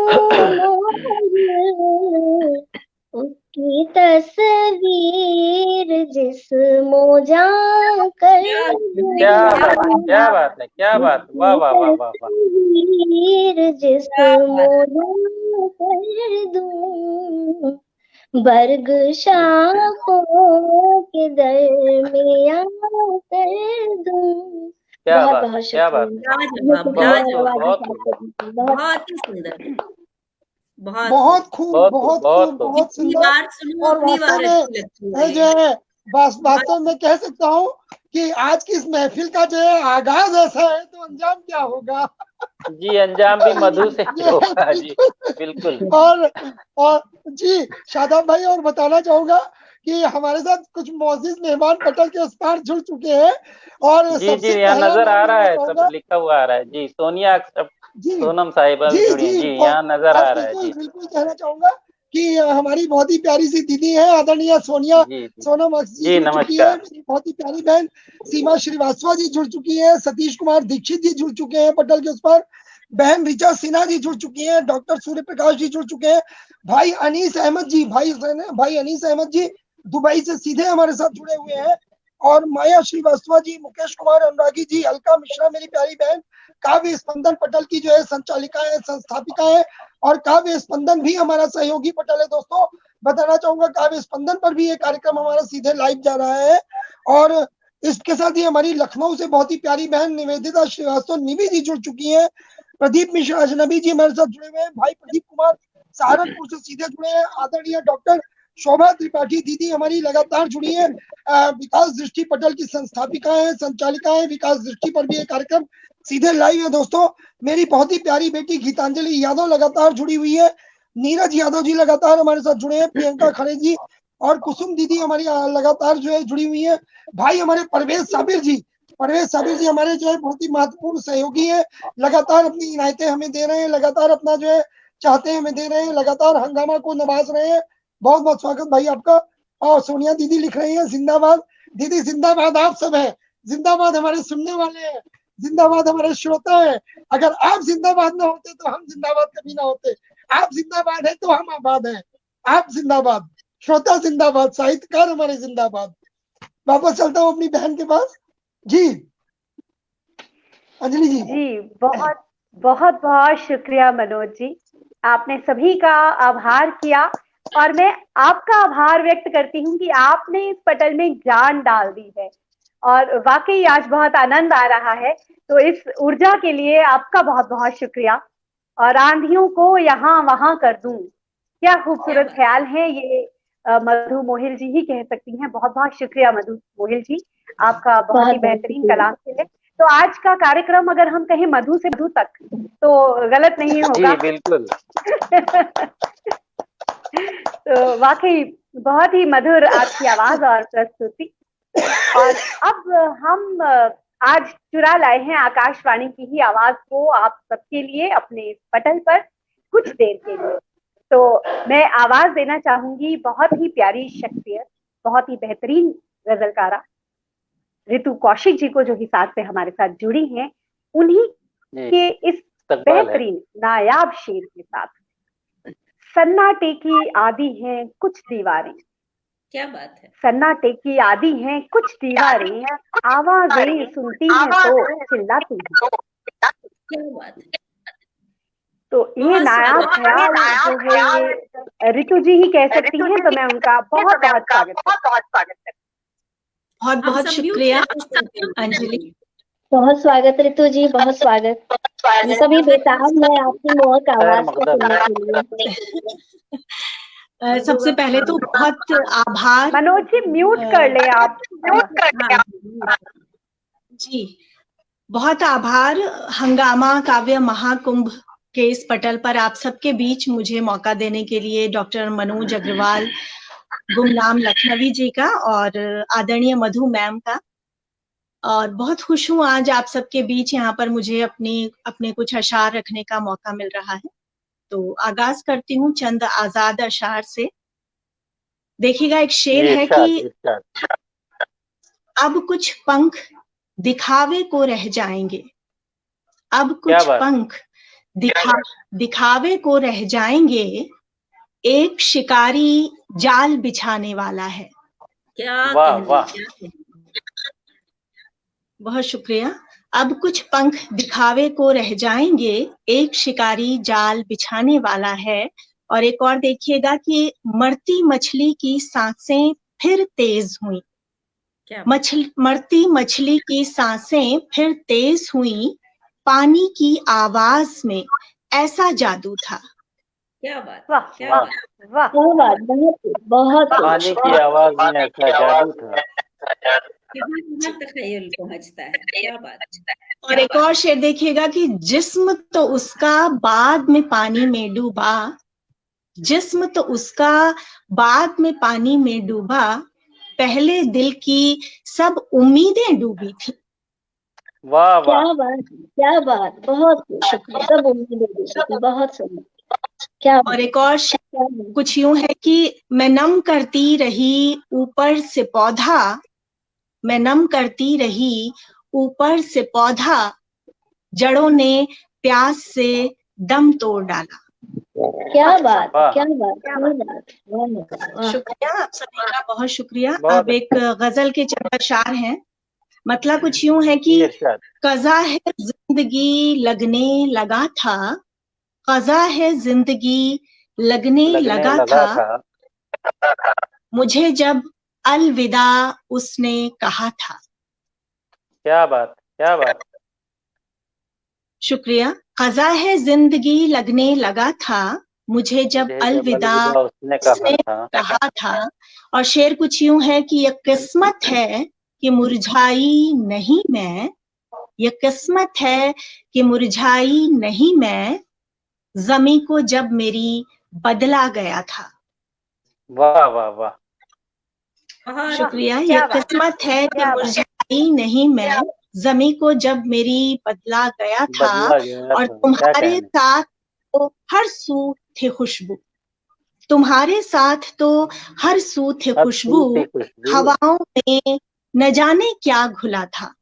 मोहिल, उसकी तस्वीर जिस्मो जां कर दूं, क्या बात है, क्या बात है, क्या बात, वाह वाह वाह वाह वाह। तस्वीर जिस्मो जां कर दूं, बर्ग शाखों के दरमियां कर दूं। क्या बहुत बात, बहुत क्या बात, शुक्रिया। बहुत ही सुंदर, बहुत खूब, बहुत खूब, बहुत जितनी सुंदर। बार सुनो और उतनी बार वास्तव अच्छी लगती में जो है वास्तव में कह सकता हूँ कि आज की इस महफिल का जो है आगाज ऐसा है तो अंजाम क्या होगा। जी, अंजाम भी मधु से ही होगा जी, बिल्कुल। और जी शादाब भाई, और बताना चाहूंगा कि हमारे साथ कुछ मोअज़्ज़िज़ मेहमान पटल के उस पार जुड़ चुके हैं। और जी सबसे जी, यहाँ पहला नजर आ नाम रहा लेना है, सब चाहूंगा लिखा हुआ आ रहा है जी। सोनिया जी सोनम साहिबा भी जी जुड़ी हैं जी, जी, यहाँ नजर आ रहा है बिल्कुल जी। बिल्कुल कहना चाहूंगा कि हमारी बहुत ही प्यारी सी दीदी है आदरणीय सोनिया जी जी सोनम जी जी, जुड़ चुकी है। नमस्कार। मेरी बहुत ही प्यारी बहन सीमा श्रीवास्तव जी जुड़ चुकी है। सतीश कुमार दीक्षित जी जुड़ चुके हैं पटल के उस पर। बहन ऋचा सिन्हा जी जुड़ चुकी हैं। डॉक्टर सूर्य प्रकाश जी जुड़ चुके हैं। भाई अनीस अहमद जी, भाई अनीस अहमद जी दुबई से सीधे हमारे साथ जुड़े हुए हैं। और माया श्रीवास्तव जी, मुकेश कुमार अनुरागी जी, अलका मिश्रा मेरी प्यारी बहन, काव्य स्पंदन पटल की जो है संचालिका है, संस्थापिका है। और काव्य स्पंदन भी हमारा सहयोगी पटल है। दोस्तों बताना चाहूंगा काव्य स्पंदन पर भी ये कार्यक्रम हमारा सीधे लाइव जा रहा है। और इसके साथ ही हमारी लखनऊ से बहुत ही प्यारी बहन निवेदिता श्रीवास्तव निवि जी जुड़ चुकी है। प्रदीप मिश्रा अजनबी जी हमारे साथ जुड़े हुए हैं। भाई प्रदीप कुमार सहारनपुर से सीधे जुड़े हैं। आदरणीय डॉक्टर शोभा त्रिपाठी दीदी हमारी लगातार जुड़ी है। विकास दृष्टि पटल की संस्थापिका है, संचालिका है। विकास दृष्टि पर भी ये कार्यक्रम सीधे लाइव है। दोस्तों मेरी बहुत ही प्यारी बेटी गीतांजलि यादव लगातार जुड़ी हुई है। नीरज यादव जी लगातार हमारे साथ जुड़े हैं। प्रियंका खड़े जी और कुसुम दीदी हमारी लगातार जो है जुड़ी हुई है। भाई हमारे परवेज साबिर जी हमारे जो है बहुत ही महत्वपूर्ण सहयोगी है। लगातार अपनी इनायतें हमें दे रहे हैं, लगातार अपना जो है चाहते हैं हमें दे रहे हैं, लगातार हंगामा को नवाज रहे हैं। बहुत बहुत स्वागत भाई आपका। और सोनिया दीदी लिख रही है जिंदाबाद। दीदी जिंदाबाद आप सब है, जिंदाबाद हमारे सुनने वाले हैं, जिंदाबाद हमारे श्रोता है। अगर आप जिंदाबाद ना होते तो हम जिंदाबाद कभी ना होते। आप जिंदाबाद है तो हम आबाद हैं। आप जिंदाबाद, श्रोता जिंदाबाद, साहित्यकार हमारे जिंदाबाद। वापस चलता हूँ अपनी बहन के पास। जी अंजलि जी। जी बहुत बहुत बहुत शुक्रिया मनोज जी। आपने सभी का आभार किया और मैं आपका आभार व्यक्त करती हूँ कि आपने इस पटल में जान डाल दी है और वाकई आज बहुत आनंद आ रहा है। तो इस ऊर्जा के लिए आपका बहुत बहुत शुक्रिया। और आंधियों को यहाँ वहां कर दूं, क्या खूबसूरत ख्याल है ये। मधु मोहिल जी ही कह सकती हैं। बहुत बहुत शुक्रिया मधु मोहिल जी, आपका बहुत ही बेहतरीन कलाम के लिए। तो आज का कार्यक्रम अगर हम कहें मधु से मधु तक तो गलत नहीं होगा। जी बिल्कुल। तो वाकई बहुत ही मधुर आपकी आवाज और प्रस्तुति। और अब हम आज चुरा लाए हैं आकाशवाणी की ही आवाज को आप सबके लिए अपने पटल पर कुछ देर के लिए। तो मैं आवाज देना चाहूंगी बहुत ही प्यारी शख्सियत, बहुत ही बेहतरीन गजलकारा ऋतु कौशिक जी को, जो ही साथ से हमारे साथ जुड़ी हैं, उन्हीं के इस बेहतरीन नायाब शेर के साथ। सन्नाटे की आदि हैं कुछ दीवारें, क्या बात है। सन्नाटे की आदि हैं कुछ दीवारें, आवाजें सुनती हैं तो चिल्लाती हैं। क्या बात है। तो ये नायाब ख्याल जो है ये ऋतु जी ही कह सकती हैं, तो मैं उनका बहुत बहुत स्वागत करती हूँ। बहुत बहुत शुक्रिया अंजलि। बहुत स्वागत ऋतु जी, बहुत स्वागत। सभी बेताब मैं आपकी मोहक आवाज को सुनने के लिए। सबसे पहले तो बहुत आभार। मनोज जी म्यूट कर ले आप। जी बहुत आभार हंगामा काव्य महाकुंभ के इस पटल पर आप सबके बीच मुझे मौका देने के लिए डॉक्टर मनोज अग्रवाल, गुमनाम लखनवी जी का और आदरणीय मधु मैम का। और बहुत खुश हूँ आज आप सबके बीच यहाँ पर मुझे अपने कुछ अशार रखने का मौका मिल रहा है। तो आगाज करती हूँ चंद आजाद अशार से। देखिएगा एक शेर है कि अब कुछ पंख दिखावे को रह जाएंगे, अब कुछ पंख दिखावे को रह जाएंगे, एक शिकारी जाल बिछाने वाला है। क्या वाह वाह, बहुत शुक्रिया। अब कुछ पंख दिखावे को रह जाएंगे, एक शिकारी जाल बिछाने वाला है। और एक और देखिएगा कि मरती मछली की सांसें फिर तेज हुई, मरती मछली की सांसें फिर तेज हुई, पानी की आवाज में ऐसा जादू था। क्या बात, वाह क्या वाह बात, वाह, बहुत पानी की आवाज में ऐसा जादू था। तखय्युल पहुंचता है। क्या बात। और एक और शेर देखिएगा कि जिस्म तो उसका बाद में पानी में डूबा, जिस्म तो उसका बाद में पानी में डूबा, पहले दिल की सब उम्मीदें डूबी थी। वाह वाह, क्या बात, क्या बात, बहुत शुक्रिया। सब उम्मीदें डूबी थी, बहुत सुंदर। क्या और एक और कुछ यूं है कि मैं नम करती रही ऊपर से पौधा, मैं नम करती रही ऊपर से पौधा, जड़ों ने प्यास से दम तोड़ डाला। क्या बात, क्या बात, क्या बात। शुक्रिया आप सभी का, बहुत शुक्रिया। अब एक गजल के चंद अशार हैं। मतलब कुछ यूं है कि कज़ा है जिंदगी लगने लगा था, कज़ा है जिंदगी लगने लगा था, मुझे जब अलविदा उसने कहा था। क्या बात, क्या बात। शुक्रिया। कज़ा है जिंदगी लगने लगा था, मुझे जब अलविदा उसने कहा था। और शेर कुछ यूं है कि ये किस्मत है कि मुरझाई नहीं मैं, ये किस्मत है कि मुरझाई नहीं मैं, ज़मी को जब मेरी बदला गया था। वाह वाह वाह, शुक्रिया। ये किस्मत है कि मुरझाई नहीं मैं, ज़मी को जब मेरी बदला गया था, और तुम्हारे साथ तो हर सू थे खुशबू, तुम्हारे साथ तो हर सू थे खुशबू, हवाओं में न जाने क्या घुला था।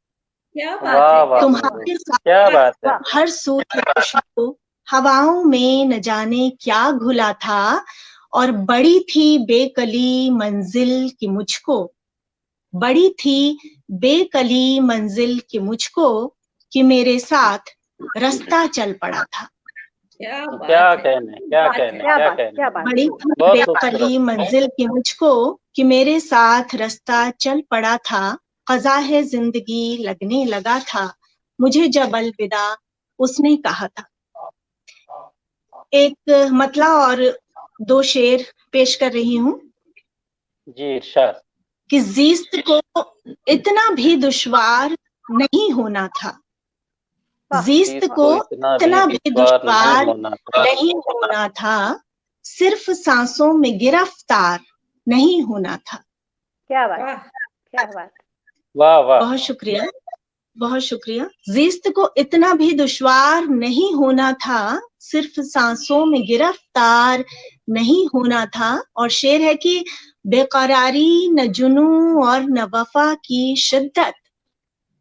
क्या बात है। तुम्हारे साथ हर सू थे खुशबू, हवाओं में न जाने क्या घुला था, और बड़ी थी बेकली मंजिल की मुझको, बड़ी थी बेकली मंजिल की मुझको, कि मेरे साथ रास्ता चल पड़ा था। क्या कहने। बड़ी बेअक्ली मंजिल की मुझको कि मेरे साथ रास्ता चल पड़ा था, क़ज़ा है जिंदगी लगने लगा था, मुझे जब अलविदा उसने कहा था। एक मतला और 2 शेर पेश कर रही हूँ जी, इरशाद। कि ज़ीस्त को इतना भी दुश्वार नहीं होना था, ज़ीस्त को इतना भी दुश्वार नहीं होना था, सिर्फ सांसों में गिरफ्तार नहीं होना था। क्या बात, क्या बात। वाह वाह, बहुत शुक्रिया, बहुत शुक्रिया। ज़ीस्त को इतना भी दुश्वार नहीं होना था, सिर्फ सांसों में गिरफ्तार नहीं होना था। और शेर है कि बेकरारी न जुनू और न वफा की शिद्दत,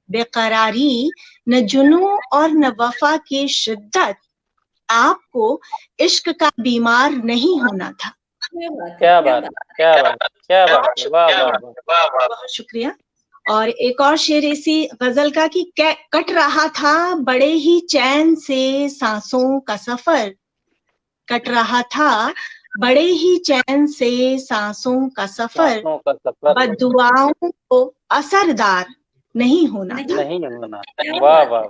बेकरारी न जुनू और न वफा की शिद्दत, आपको इश्क का बीमार नहीं होना था। क्या बात, क्या बात, क्या बात, वाह वाह, बहुत शुक्रिया। और एक और शेर इसी गजल का कि कट रहा था बड़े ही चैन से सांसों का सफर, कट रहा था बड़े ही चैन से सांसों का सफर, बद्दुआओं को असरदार नहीं होना था। नहीं होना, वाह वाह,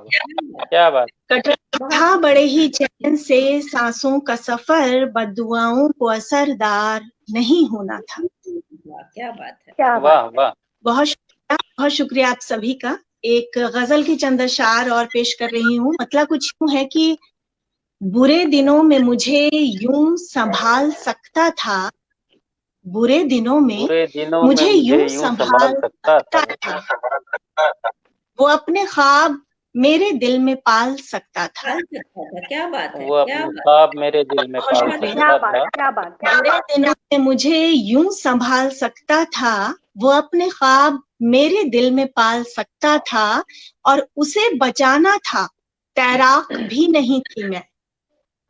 क्या बात। कट रहा था बड़े ही चैन से सांसों का सफर, बद्दुआओं को असरदार नहीं होना था। क्या बात है, क्या वाह वाह। बहुत शुक्रिया आप सभी का। एक गजल की चंद अशार और पेश कर रही हूँ। मतलब कुछ यूं है कि बुरे दिनों में मुझे यूं संभाल सकता था, बुरे दिनों में मुझे यूं संभाल सकता था, वो अपने ख्वाब मेरे दिल में पाल सकता था। क्या बात है, वो अपने ख्वाब मेरे दिल में पाल सकता था। क्या बात। बुरे दिनों में मुझे यूं संभाल सकता था, वो अपने ख्वाब मेरे दिल में पाल सकता था, और उसे बचाना था तैराक भी नहीं थी मैं,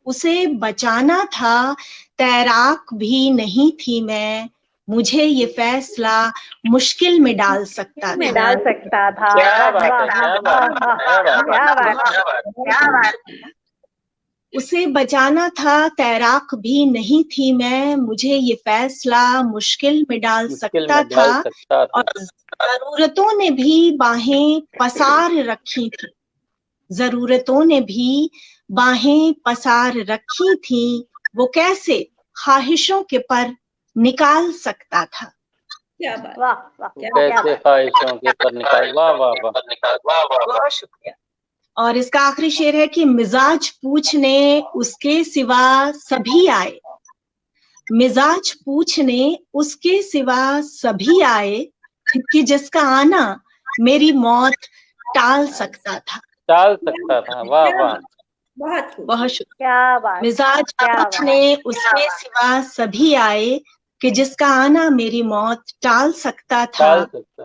उसे बचाना था तैराक भी नहीं थी मैं, मुझे ये फैसला मुश्किल में डाल सकता था। क्या बात। उसे बचाना था तैराक भी नहीं थी मैं, मुझे ये फैसला मुश्किल में डाल सकता था। और जरूरतों ने भी बाहें पसार रखी थी, जरूरतों ने भी बाहें पसार रखी थी, वो कैसे ख्वाहिशों के पर निकाल सकता था। क्या बात, वाह, कैसे ख्वाहिशों के पर निकाल, वाह वाह वाह, बहुत शुक्रिया। और इसका आखिरी शेर है कि मिजाज पूछने उसके सिवा सभी आए, मिजाज पूछने उसके सिवा सभी आए, कि जिसका आना मेरी मौत टाल सकता था। वाह वाह, बहुत शुक्रिया। मिजाज पूछने उसके सिवा सभी आए, कि जिसका आना मेरी मौत टाल सकता था,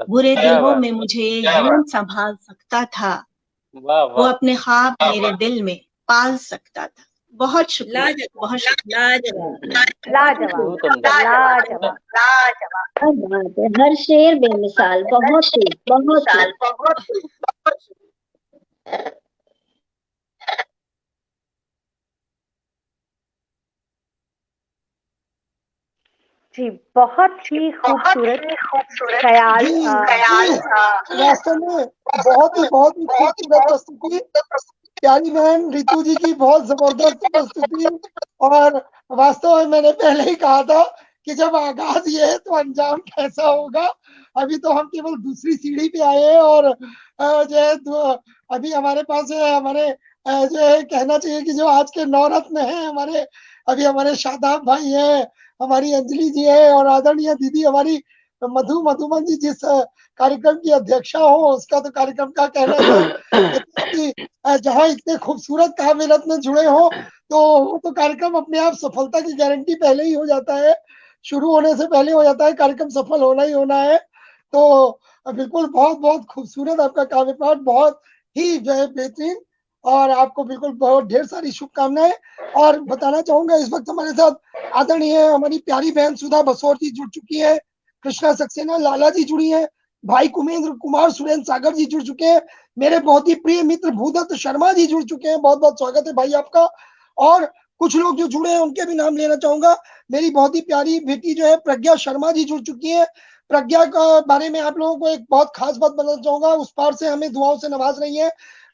बुरे दिनों में मुझे यूं संभाल सकता था, वो अपने ख्वाब मेरे दिल में पाल सकता था। बहुत शुक्रिया, बहुत शुक्रिया। लाजवाब। हर शेर बेमिसाल, बहुत ही, बहुत ही। जी, बहुत ही खूबसूरत ख्याल। वास्तव में बहुत ही खूबसूरत प्रस्तुति, प्यारी बहन रितु जी की बहुत जबरदस्त प्रस्तुति। और वास्तव में मैंने पहले ही कहा था कि जब आगाज ये है तो अंजाम कैसा होगा। अभी तो हम केवल दूसरी सीढ़ी पे आए हैं, और जो है अभी हमारे पास हमारे जो है कहना चाहिए कि जो आज के नवरत्न हैं हमारे, अभी हमारे शादाब भाई हैं, हमारी अंजलि जी है, और आदरणीय दीदी हमारी मधुमन जी जिस कार्यक्रम की अध्यक्षा हो, उसका तो कार्यक्रम का कहना है कि जहाँ इतने खूबसूरत काव्य रत्न जुड़े हो तो वो तो कार्यक्रम अपने आप सफलता की गारंटी पहले ही हो जाता है, शुरू होने से पहले हो जाता है, कार्यक्रम सफल होना ही होना है। तो बिल्कुल बहुत खूबसूरत आपका काव्य पाठ, बहुत ही जो है बेहतरीन, और आपको बिल्कुल बहुत ढेर सारी शुभकामनाएं। और बताना चाहूंगा इस वक्त हमारे साथ आदरणीय हमारी प्यारी बहन सुधा बसोर जी जुड़ चुकी है, कृष्णा सक्सेना लाला जी जुड़ी है, भाई कुमेंद्र कुमार सुरेंद्र सागर जी जुड़ चुके हैं, मेरे बहुत ही प्रिय मित्र भूदत्त शर्मा जी जुड़ चुके हैं, बहुत स्वागत है भाई आपका। और कुछ लोग जो जुड़े हैं उनके भी नाम लेना चाहूंगा। मेरी बहुत ही प्यारी बेटी जो है प्रज्ञा शर्मा जी जुड़ चुकी है। प्रज्ञा का बारे में आप लोगों को एक बहुत खास बात बताना चाहूंगा, उस पार से हमें दुआओं से नवाज रही है।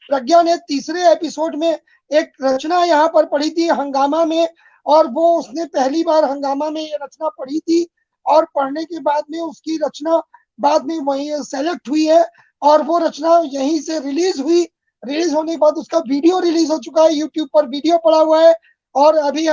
प्रज्ञा ने तीसरे एपिसोड में एक रचना यहाँ पर पढ़ी थी हंगामा में, और वो उसने पहली बार हंगामा में ये रचना पढ़ी थी, और पढ़ने के बाद में उसकी रचना बाद में वही सेलेक्ट हुई है, और वो रचना यहीं से रिलीज हुई। रिलीज होने के बाद उसका वीडियो रिलीज हो चुका है, यूट्यूब पर वीडियो पड़ा हुआ है। और अभी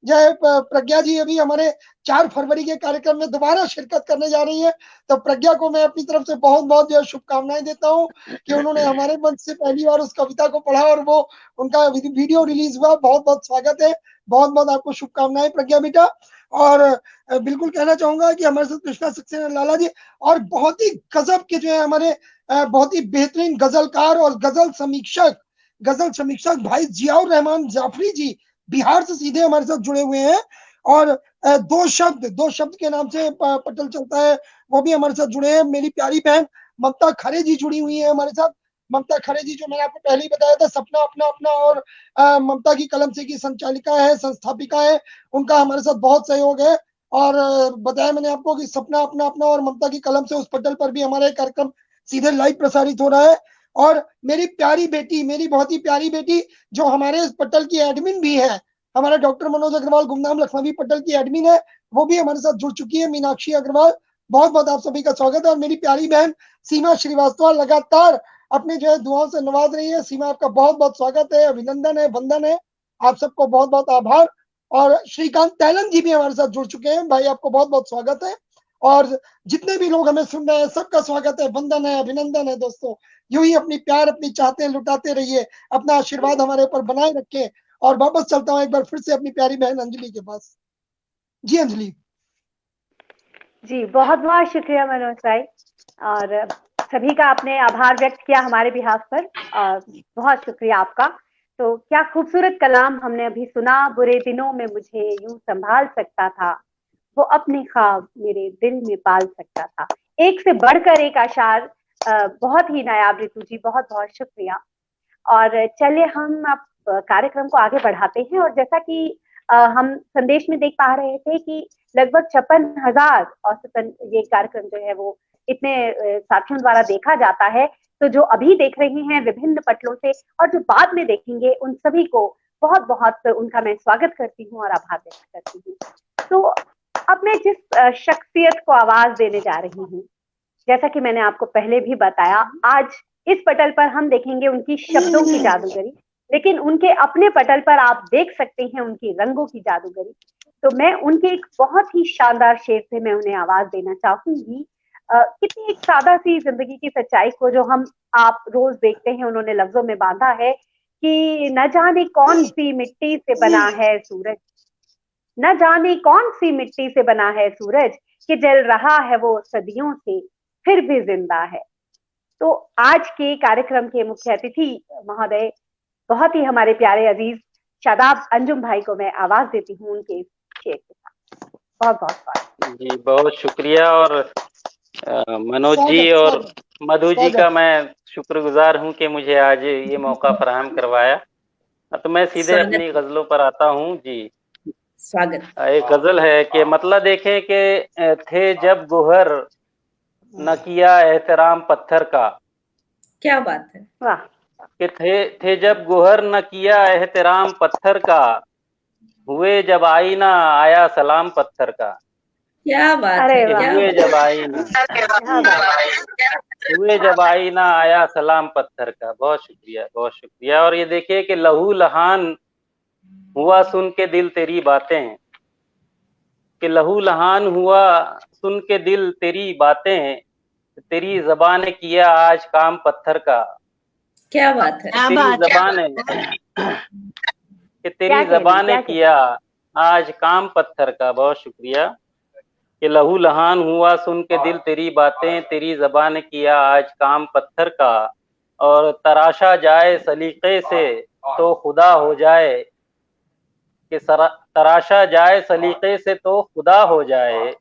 जो है प्रज्ञा जी अभी हमारे 4 फरवरी के कार्यक्रम में दोबारा शिरकत करने जा रही है। तो प्रज्ञा को मैं अपनी तरफ से बहुत बहुत जो है शुभकामनाएं देता हूँ कि उन्होंने हमारे मंच से पहली बार उस कविता को पढ़ा और वो उनका वीडियो रिलीज हुआ। बहुत बहुत स्वागत है, बहुत बहुत आपको शुभकामनाएं प्रज्ञा बेटा। और बिल्कुल कहना चाहूंगा कि हमारे साथ कृष्णा सक्सेना लाला जी और बहुत ही गजब के जो है हमारे बहुत ही बेहतरीन गजलकार और गजल समीक्षक भाई जियाउर रहमान जाफरी जी बिहार से सीधे हमारे साथ जुड़े हुए हैं। और दो शब्द के नाम से पटल चलता है, वो भी हमारे साथ जुड़े हैं। मेरी प्यारी बहन ममता खरे जी जुड़ी हुई है हमारे साथ। ममता खरे जी जो मैंने आपको पहले ही बताया था, सपना अपना अपना और ममता की कलम से की संचालिका है, संस्थापिका है। उनका हमारे साथ बहुत सहयोग है। और बताया मैंने आपको कि सपना अपना अपना और ममता की कलम से उस पटल पर भी हमारा कार्यक्रम सीधे लाइव प्रसारित हो रहा है। और मेरी प्यारी बेटी, मेरी बहुत ही प्यारी बेटी जो हमारे इस पटल की एडमिन भी है, हमारा डॉक्टर मनोज अग्रवाल गुमनाम लखनवी पटल की एडमिन है, वो भी हमारे साथ जुड़ चुकी है, मीनाक्षी अग्रवाल। बहुत बहुत आप सभी का स्वागत है। और मेरी प्यारी बहन सीमा श्रीवास्तव लगातार अपने जो है दुआओं से नवाज रही है। सीमा आपका बहुत बहुत स्वागत है, अभिनंदन है, वंदन है, आप सबको बहुत बहुत आभार। और श्रीकांत तैलन जी भी हमारे साथ जुड़ चुके हैं, भाई आपको बहुत बहुत स्वागत है। और जितने भी लोग हमें सुन रहे हैं सबका स्वागत है, वंदन है, अभिनंदन है। दोस्तों यूं ही अपनी प्यार अपनी चाहते लुटाते रहिए, अपना आशीर्वाद हमारे ऊपर बनाए रखें। और वापस चलता हूं एक बार फिर से अपनी प्यारी बहन अंजलि के पास। जी अंजलि जी, बहुत बहुत शुक्रिया मनोज भाई, और सभी का आपने आभार व्यक्त किया हमारे बिहाफ पर, और बहुत शुक्रिया आपका। तो क्या खूबसूरत कलाम हमने अभी सुना। बुरे दिनों में मुझे यूं संभाल सकता था, वो अपने ख्वाब मेरे दिल में पाल सकता था। एक से बढ़कर एक आशार, बहुत ही नायाब ऋतु जी, बहुत बहुत शुक्रिया। और चलिए हम अब कार्यक्रम को आगे बढ़ाते हैं। और जैसा कि हम संदेश में देख पा रहे थे कि लगभग 56,000 औसतन ये कार्यक्रम जो है वो इतने साथियों द्वारा देखा जाता है। तो जो अभी देख रहे हैं विभिन्न पटलों से और जो बाद में देखेंगे, उन सभी को बहुत बहुत उनका मैं स्वागत करती हूँ और आभार व्यक्त करती हूँ। तो अब मैं जिस शख्सियत को आवाज देने जा रही हूँ, जैसा कि मैंने आपको पहले भी बताया, आज इस पटल पर हम देखेंगे उनकी शब्दों की जादूगरी, लेकिन उनके अपने पटल पर आप देख सकते हैं उनकी रंगों की जादूगरी। तो मैं उनके एक बहुत ही शानदार शेर से मैं उन्हें आवाज देना चाहूंगी। कितनी एक सादा सी जिंदगी की सच्चाई को जो हम आप रोज देखते हैं, उन्होंने लफ्जों में बांधा है कि न जाने कौन सी मिट्टी से बना है सूरज, न जाने कौन सी मिट्टी से बना है सूरज, कि जल रहा है वो सदियों से फिर भी जिंदा है। तो आज के कार्यक्रम के मुख्य अतिथि महोदय, बहुत ही हमारे प्यारे अजीज शादाब अंजुम भाई को मैं आवाज देती हूँ उनके शेर के साथ। बहुत बहुत स्वागत जी, बहुत शुक्रिया। और मनोज जी और मधु जी का मैं शुक्रगुजार हूँ कि मुझे आज ये मौका फराहम करवाया। तो मैं सीधे अपनी गजलों पर आता हूँ। जी स्वागत। एक गजल है कि मतलब देखें कि थे जब गोहर न किया एहतराम पत्थर का। क्या बात है, वाह। कि थे जब गोहर न किया एहतराम पत्थर का, हुए जब आईना आया सलाम पत्थर का। क्या बात है, हुए जब आईना आया सलाम पत्थर का। बहुत शुक्रिया, बहुत शुक्रिया। और ये देखिए कि लहू लहान हुआ सुन के दिल तेरी बातें, कि लहू लहान हुआ सुन के दिल तेरी बातें, तेरी जबान ने किया आज काम पत्थर का। क्या बात है, तेरी जबान ने किया आज काम पत्थर का। बहुत शुक्रिया। कि लहू लहान हुआ सुन के दिल तेरी बातें, तेरी ज़बान ने किया आज काम पत्थर का। और तराशा जाए सलीके से तो खुदा हो जाए, कि तराशा जाए सलीके से तो खुदा हो जाए,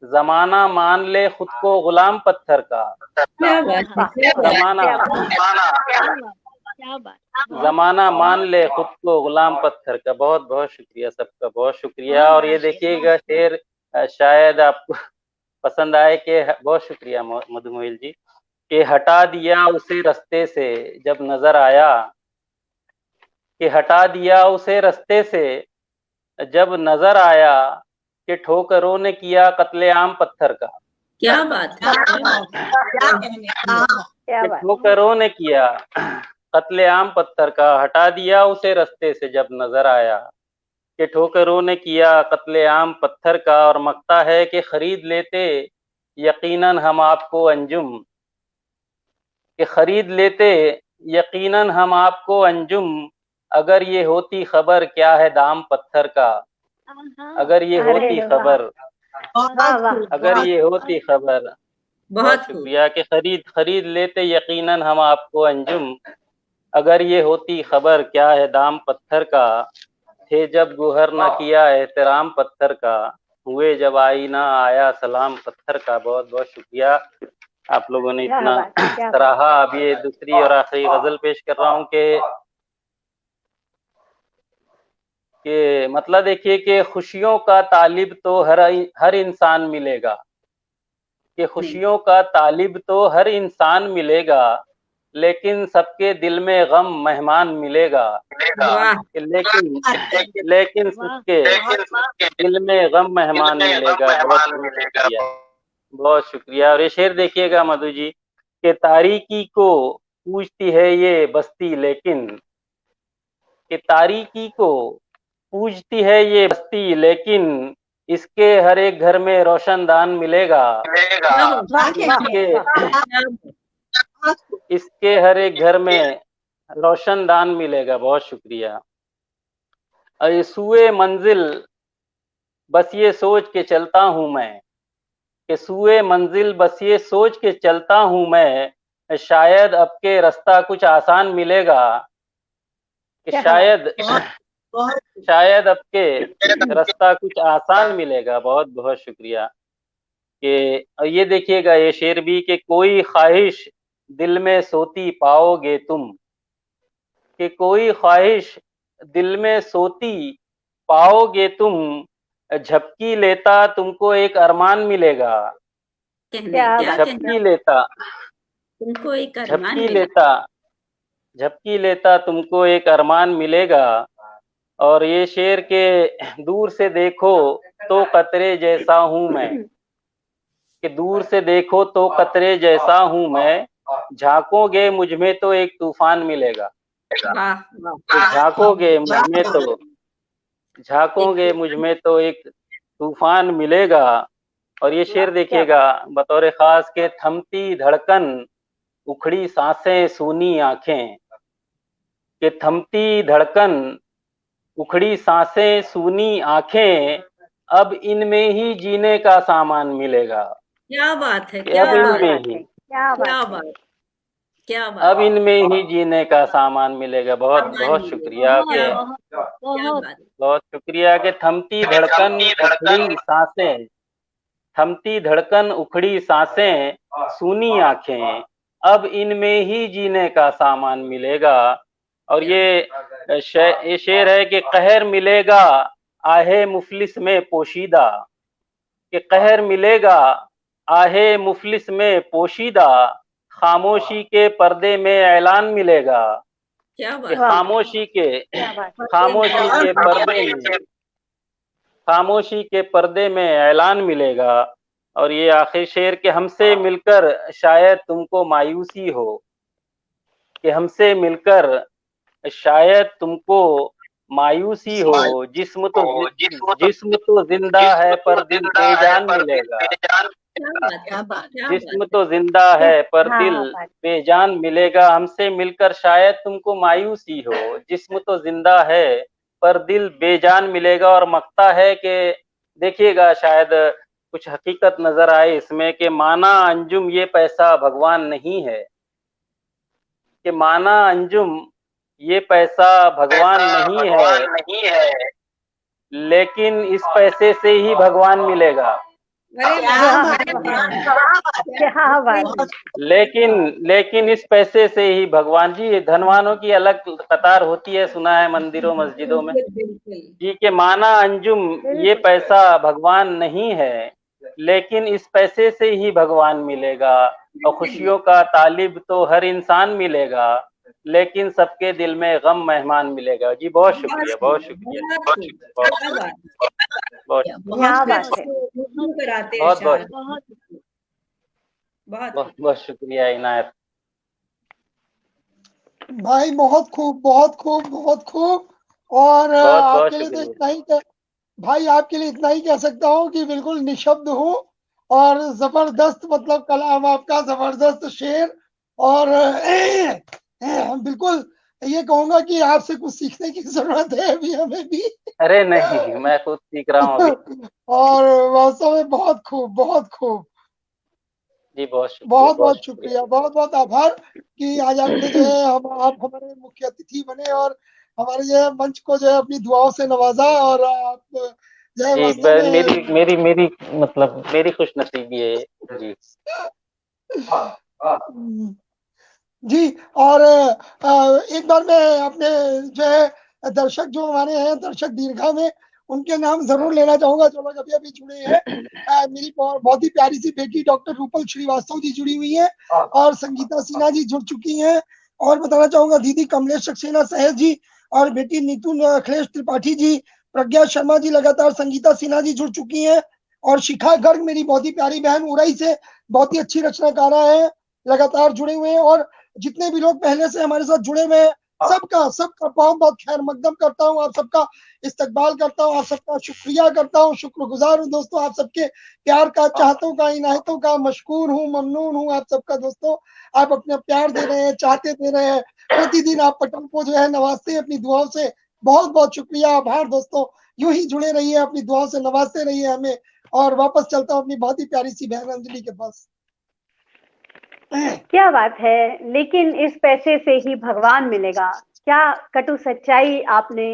जमाना मान ले खुद को गुलाम पत्थर का। क्या बात है, जमाना क्या बात। जमाना मान ले खुद को गुलाम पत्थर का। बहुत बहुत शुक्रिया सबका, बहुत शुक्रिया। और ये देखिएगा शेर शायद आपको पसंद आए कि बहुत शुक्रिया मधुमोहिल जी, कि हटा दिया उसे रास्ते से जब नजर आया, कि हटा दिया उसे रास्ते से जब नजर आया, कि ठोकरों ने किया कत्लेआम पत्थर का। क्या बात है, क्या कि बात। ठोकरों ने किया कत्लेआम पत्थर का, हटा दिया उसे रास्ते से जब नजर आया, कि ठोकरों ने किया कत्लेआम पत्थर का। और मकता है कि खरीद लेते यकीनन हम आपको अंजुम, कि खरीद लेते यकीनन हम आपको अंजुम, अगर ये होती खबर क्या है दाम पत्थर का। अगर ये अरे होती वाह। खबर, वाह वाह। अगर ये होती खबर। बहुत बहुत खूब। शुक्रिया। कि खरीद लेते यकीनन हम आपको अंजुम, अगर ये होती खबर क्या है दाम पत्थर का। थे जब गुहर न किया एहतराम पत्थर का, हुए जब आईना आया सलाम पत्थर का। बहुत बहुत शुक्रिया, आप लोगों ने क्या इतना बात, क्या बात। सराहा। अब ये दूसरी और आखिरी गजल पेश कर रहा हूँ कि मतलब देखिए कि खुशियों का तालिब तो हर इंसान मिलेगा, कि खुशियों का तालिब तो हर इंसान मिलेगा, लेकिन सबके दिल में गम मेहमान मिलेगा। वाह। लेकिन सबके दिल में गम मेहमान मिलेगा। बहुत शुक्रिया। और ये शेर देखिएगा मधु जी, कि तारीकी को पूजती है ये बस्ती लेकिन, कि तारीकी को पूजती है ये बस्ती लेकिन, इसके हर एक घर में रोशनदान मिलेगा। इसके हर एक घर में रोशनदान मिलेगा। बहुत शुक्रिया। अरे सुए मंजिल बस ये सोच के चलता हूं मैं, कि सुए मंजिल बस ये सोच के चलता हूं मैं, शायद अब के रास्ता कुछ आसान मिलेगा। कि शायद अब के रास्ता कुछ आसान मिलेगा। बहुत बहुत शुक्रिया। कि ये देखिएगा ये शेर भी, कि कोई ख्वाहिश दिल में सोती पाओगे तुम, कि कोई ख्वाहिश दिल में सोती पाओगे तुम, झपकी लेता तुमको एक अरमान मिलेगा। झपकी लेता तुमको एक अरमान झपकी मिलेगा। लेता झपकी लेता तुमको एक अरमान मिलेगा। और ये शेर के दूर से देखो तो कतरे जैसा हूं मैं, कि दूर से देखो तो कतरे जैसा हूं मैं, झांकोगे मुझ में तो एक तूफान मिलेगा। झांकोगे मुझ में तो एक तूफान मिलेगा। और ये शेर देखिएगा बतौर खास के, थमती धड़कन उखड़ी सांसें सूनी आंखें, कि थमती धड़कन उखड़ी सांसें सूनी आंखें, अब इनमें ही जीने का सामान मिलेगा। क्या बात है, क्या बात, क्या बात। अब इनमें ही जीने का सामान मिलेगा। बहुत बहुत शुक्रिया के, बहुत शुक्रिया के थमती धड़कन उखड़ी सांसें सूनी आंखें, अब इनमें ही जीने का सामान मिलेगा। और ये शेर है कि कहर मिलेगा आहे मुफलिस में पोशीदा, कि कहर मिलेगा आहे मुफलिस में पोशीदा, खामोशी के पर्दे में ऐलान मिलेगा। कि खामोशी के पर्दे में ऐलान मिलेगा। और ये आखिरी शेर के, हमसे मिलकर शायद तुमको मायूसी हो, कि हमसे मिलकर शायद तुमको मायूसी हो, जिस्म तो जिंदा है पर दिल बेजान मिलेगा। जिस्म तो जिंदा है पर दिल बेजान मिलेगा। हमसे मिलकर शायद तुमको मायूसी हो, जिस्म तो जिंदा है पर दिल बेजान मिलेगा। और मकता है कि देखिएगा शायद कुछ हकीकत नजर आए इसमें, कि माना अंजुम ये पैसा भगवान नहीं है, कि माना अंजुम ये पैसा भगवान नहीं है, लेकिन इस पैसे से ही भगवान मिलेगा। अरे क्या बात है। लेकिन इस पैसे से ही भगवान जी, धनवानों की अलग कतार होती है, सुना है मंदिरों मस्जिदों में बिल्कुल जी के माना अंजुम, ये पैसा भगवान नहीं है, लेकिन इस पैसे से ही भगवान मिलेगा। और खुशियों का तालिब तो हर इंसान मिलेगा, लेकिन सबके दिल में गम मेहमान मिलेगा। जी बहुत शुक्रिया, बहुत शुक्रिया, बहुत क्या बात है। बहुत बहुत बहुत शुक्रिया इनायत भाई, बहुत खूब, बहुत खूब, बहुत खूब। और आपके लिए तो इतना ही भाई, आपके लिए इतना ही कह सकता हूँ कि बिल्कुल निशब्द हूँ। और जबरदस्त, मतलब कलाम आपका जबरदस्त, शेर। और बिल्कुल ये कहूंगा कि आपसे कुछ सीखने की जरूरत है अभी हमें भी। अरे नहीं, मैं खुद सीख रहा हूँ अभी। और वास्तव में बहुत खूब, बहुत खूब। जी बहुत शुक्रिया, बहुत बहुत शुक्रिया, बहुत बहुत आभार कि आज आपने जो है आप हमारे मुख्य अतिथि बने और हमारे जो है मंच को जो है अपनी दुआओं से नवाजा। और आप जो है वास्तव में मेरी मतलब मेरी खुशनसीबी है जी। जी। और एक बार मैं अपने जो है दर्शक जो हमारे हैं, दर्शक दीर्घा में, उनके नाम जरूर लेना चाहूंगा जो लोग अभी अभी जुड़े हैं। मेरी बहुत ही प्यारी सी बेटी डॉक्टर रूपल श्रीवास्तव जी जुड़ी हुई है, और संगीता सिन्हा जी जुड़ चुकी हैं। और बताना चाहूंगा दीदी कमलेश सक्सेना सहज जी, और बेटी नीतू अखिलेश त्रिपाठी जी, प्रज्ञा शर्मा जी लगातार, संगीता सिन्हा जी जुड़ चुकी हैं। और शिखा गर्ग मेरी बहुत ही प्यारी बहन उड़ाई से, बहुत ही अच्छी रचनाकारा है, लगातार जुड़े हुए हैं। और जितने भी लोग पहले से हमारे साथ जुड़े हुए हैं, सबका बहुत बहुत खैर मकदम करता हूँ, आप सबका इस्तकबाल करता हूँ, आप सबका शुक्रिया करता हूँ, शुक्रगुजार हूँ दोस्तों, आप सबके प्यार का, चाहतों का, इनायतों का मशकूर हूँ, ममनून हूँ आप सबका दोस्तों। आप अपने प्यार दे रहे हैं, चाहते दे रहे हैं, प्रतिदिन आप पटल को जो है नवाजते हैं अपनी दुआओं से। बहुत बहुत शुक्रिया, आभार दोस्तों। यूं ही जुड़े रहिए, अपनी दुआओं से नवाजते रहिए हमें। और वापस चलता हूँ अपनी बहुत ही प्यारी सी बहन अंजलि के पास। क्या बात है। लेकिन इस पैसे से ही भगवान मिलेगा, क्या कटु सच्चाई आपने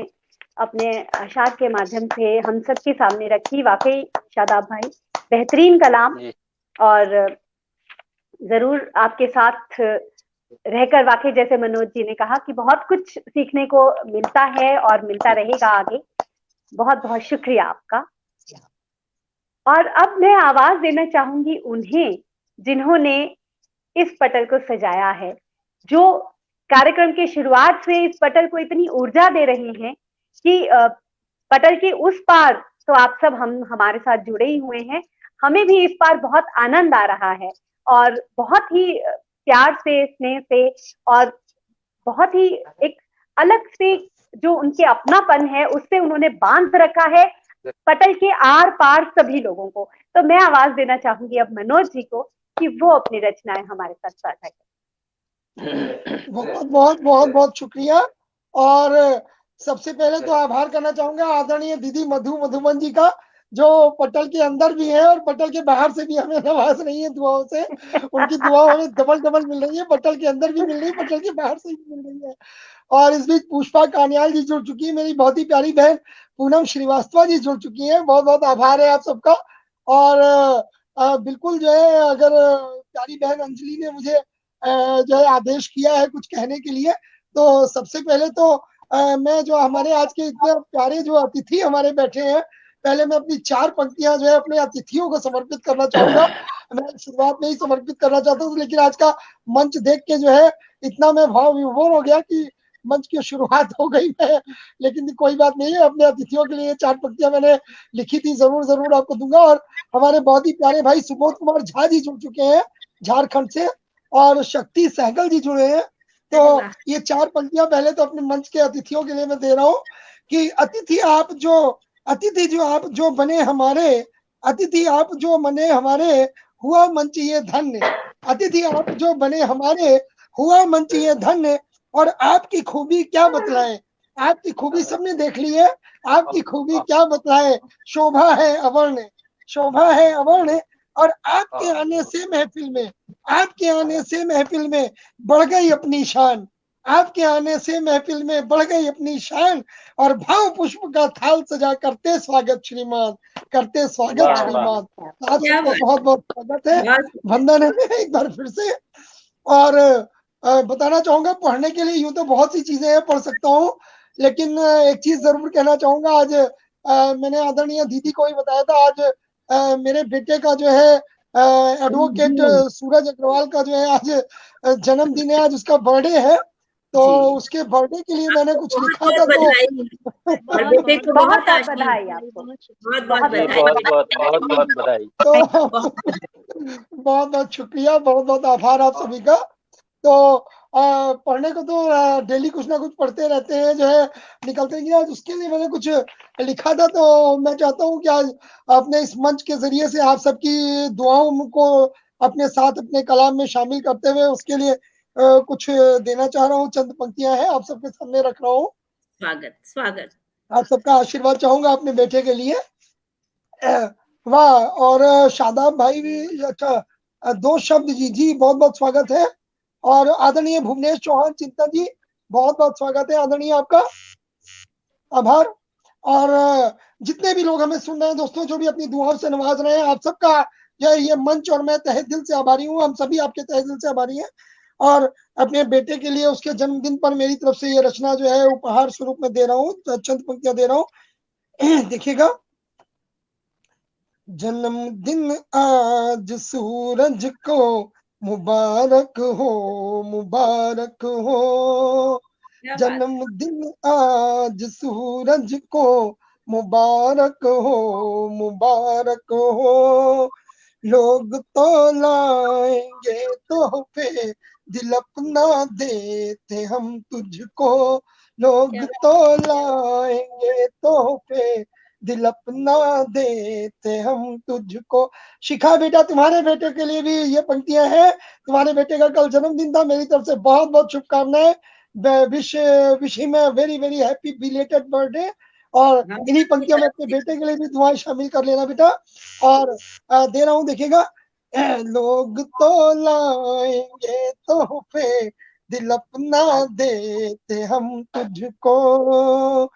अपने अशार के माध्यम से हम सबके सामने रखी। वाकई शादाब भाई, बेहतरीन कलाम। और जरूर आपके साथ रहकर वाकई जैसे मनोज जी ने कहा कि बहुत कुछ सीखने को मिलता है और मिलता रहेगा आगे। बहुत बहुत शुक्रिया आपका। और अब मैं आवाज देना चाहूंगी उन्हें जिन्होंने इस पटल को सजाया है, जो कार्यक्रम की शुरुआत से इस पटल को इतनी ऊर्जा दे रहे हैं कि पटल के उस पार तो आप सब हमारे साथ जुड़े ही हुए हैं। हमें भी इस पार बहुत आनंद आ रहा है, और बहुत ही प्यार से, स्नेह से, और बहुत ही एक अलग से जो उनके अपनापन है उससे उन्होंने बांध रखा है पटल के आर पार सभी लोगों को। तो मैं आवाज देना चाहूंगी अब मनोज जी को कि वो अपनी रचनाएं हमारे साथ साझा करें। बहुत बहुत बहुत बहुत शुक्रिया। और सबसे पहले तो आभार करना चाहूंगा आदरणीय दीदी मधुमन जी का, जो पटल के अंदर भी है और पटल के बाहर से भी हमें नवाज रही है दुआओं से। उनकी दुआ हमें डबल डबल मिल रही है, पटल के अंदर भी मिल रही है, पटल के बाहर से भी मिल रही है। और इस बीच पुष्पा कानियाल जी जुड़ चुकी है, मेरी बहुत ही प्यारी बहन पूनम श्रीवास्तव जी जुड़ चुकी है। बहुत बहुत आभार है आप सबका। और बिल्कुल जो है, अगर प्यारी बहन अंजलि ने मुझे जो है आदेश किया है कुछ कहने के लिए, तो सबसे पहले तो मैं जो हमारे आज के इतने प्यारे जो अतिथि हमारे बैठे हैं, पहले मैं अपनी 4 पंक्तियां जो है अपने अतिथियों को समर्पित करना चाहूंगा। मैं शुरुआत में ही समर्पित करना चाहता हूँ, लेकिन आज का मंच देख के जो है इतना मैं भाव विभोर हो गया कि मंच की शुरुआत हो गई है। लेकिन कोई बात नहीं है, अपने अतिथियों के लिए 4 पंक्तियां मैंने लिखी थी, जरूर जरूर आपको दूंगा। और हमारे बहुत ही प्यारे भाई सुबोध कुमार झा जी जुड़ चुके हैं झारखंड से, और शक्ति सहगल जी जुड़े हैं। तो ये 4 पंक्तियां पहले तो अपने मंच के अतिथियों के लिए मैं दे रहा हूँ कि अतिथि आप जो बने हमारे, अतिथि आप जो बने हमारे, हुआ मंच ये धन्य। अतिथि आप जो बने हमारे, हुआ मंच ये धन्य। और आपकी खूबी क्या बतलाएं, आपकी खूबी सबने देख ली है, आपकी खूबी क्या बतलाएं। शोभा है अवर्ण, शोभा है अवर्ण। और आपके आने से महफिल में, आपके आने से महफिल में बढ़ गई अपनी शान, आपके आने से महफिल में बढ़ गई अपनी शान और भाव पुष्प का थाल सजा करते स्वागत श्रीमान, करते स्वागत वाह, श्रीमान। आप क्या सबको बात बहुत बहुत स्वागत है, बहुत वंदन है एक बार फिर से। और बताना चाहूंगा, पढ़ने के लिए यूं तो बहुत सी चीजें हैं, पढ़ सकता हूँ, लेकिन एक चीज जरूर कहना चाहूंगा। आज मैंने आदरणीय दीदी को ही बताया था, आज मेरे बेटे का जो है एडवोकेट सूरज अग्रवाल का जो है आज जन्मदिन है, आज उसका बर्थडे है। तो जी। उसके बर्थडे के लिए मैंने कुछ बहुत लिखा बहुत था, तो बधाई और बेटे को बहुत बहुत बहुत आशीष। बधाई आपको। बहुत बहुत बहुत नहीं, बधाई। बहुत बहुत बधाई। तो बहुत बहुत बहुत शुक्रिया, बहुत बहुत आभार आप सभी का। तो पढ़ने को तो डेली कुछ ना कुछ पढ़ते रहते हैं, जो है निकलते हैं। आज उसके लिए मैंने कुछ लिखा था, तो मैं चाहता हूँ कि आज अपने इस मंच के जरिए से आप सबकी दुआओं को अपने साथ अपने कलाम में शामिल करते हुए उसके लिए कुछ देना चाह रहा हूँ। चंद पंक्तियां हैं, आप सबके सामने रख रहा हूँ। स्वागत स्वागत। आप सबका आशीर्वाद चाहूंगा अपने बेटे के लिए। वाह। और शादाब भाई भी, अच्छा, दो शब्द जी, जी बहुत बहुत स्वागत है। और आदरणीय भुवनेश चौहान चिंतन जी, बहुत बहुत स्वागत है आदरणीय आपका, आभार। और जितने भी लोग हमें सुन रहे हैं दोस्तों, जो भी अपनी दुआओं से नवाज रहे हैं, आप सबका ये मंच और मैं तहे दिल से आभारी हूँ। हम सभी आपके तहे दिल से आभारी हैं। और अपने बेटे के लिए उसके जन्मदिन पर मेरी तरफ से ये रचना जो है उपहार स्वरूप में दे रहा हूँ, चंद पंक्तियां दे रहा हूँ। देखिएगा। जन्मदिन आज सूरज को मुबारक हो, मुबारक हो। क्या बात। जन्मदिन आज सूरज को मुबारक हो, मुबारक हो। लोग तो लाएंगे तोहफे, दिल अपना देते हम तुझको। लोग क्या तो लाएंगे तोहफे, दिल अपना देते हम तुझको। शिखा बेटा, तुम्हारे बेटे के लिए भी ये पंक्तियां हैं। तुम्हारे बेटे का कल जन्मदिन था, मेरी तरफ से बहुत बहुत शुभकामनाएं। Wish wish him very very happy belated birthday. और हम इन्हीं सबकी पंक्तियों में तरफ अपने से बेटे के लिए भी दुआएं शामिल कर लेना बेटा। और दे रहा हूं, देखिएगा। लोग तो लाएंगे तोहफे, दिल अपना देते हम तुझको।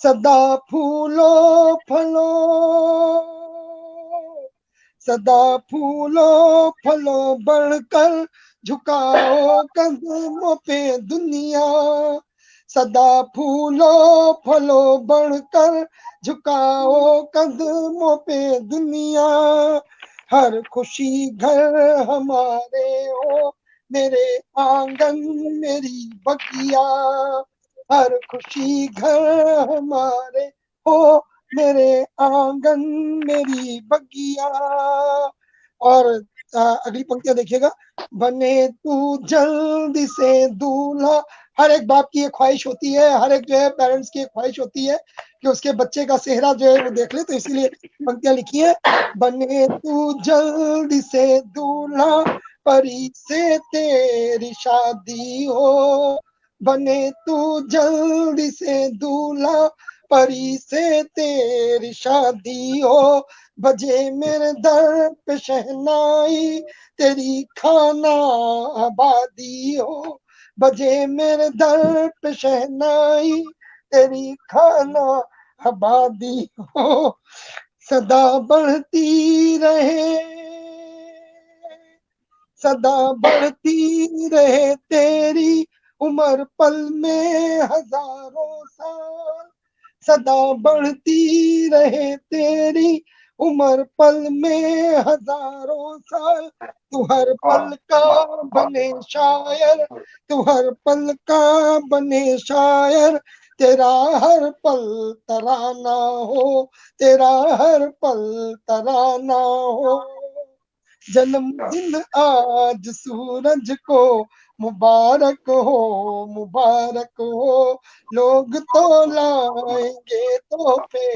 सदा फूलो फलो, सदा फूलो फलो बढ़कर झुकाओ कदमों पे दुनिया। सदा फूलो फलो बढ़कर झुकाओ कदमों पे दुनिया। हर खुशी घर हमारे हो, मेरे आंगन मेरी बगिया। हर खुशी घर हमारे हो, मेरे आंगन मेरी बगिया। और अगली पंक्तियां देखिएगा। बने तू जल्दी से दूल्हा। हर एक बाप की ये ख्वाहिश होती है, हर एक जो है पेरेंट्स की ख्वाहिश होती है कि उसके बच्चे का सेहरा जो है वो देख ले, तो इसीलिए पंक्तियां लिखी है। बने तू जल्दी से दूल्हा, परी से तेरी शादी हो। बने तू जल्दी से दूल्हा, परी से तेरी शादी हो। बजे मेरे दर पे शहनाई, तेरी खाना आबादी हो। बजे मेरे दर पे शहनाई, तेरी खाना आबादी हो। सदा बढ़ती रहे, सदा बढ़ती रहे तेरी उम्र, पल में हजारों साल। सदा बढ़ती रहे तेरी उम्र, पल में हजारों साल। तू हर पल का बने शायर, तू हर पल का बने शायर। तेरा हर पल तराना हो, तेरा हर पल तराना हो। जन्मदिन आज सूरज को मुबारक हो, मुबारक हो। लोग तो लाएंगे तोहफे,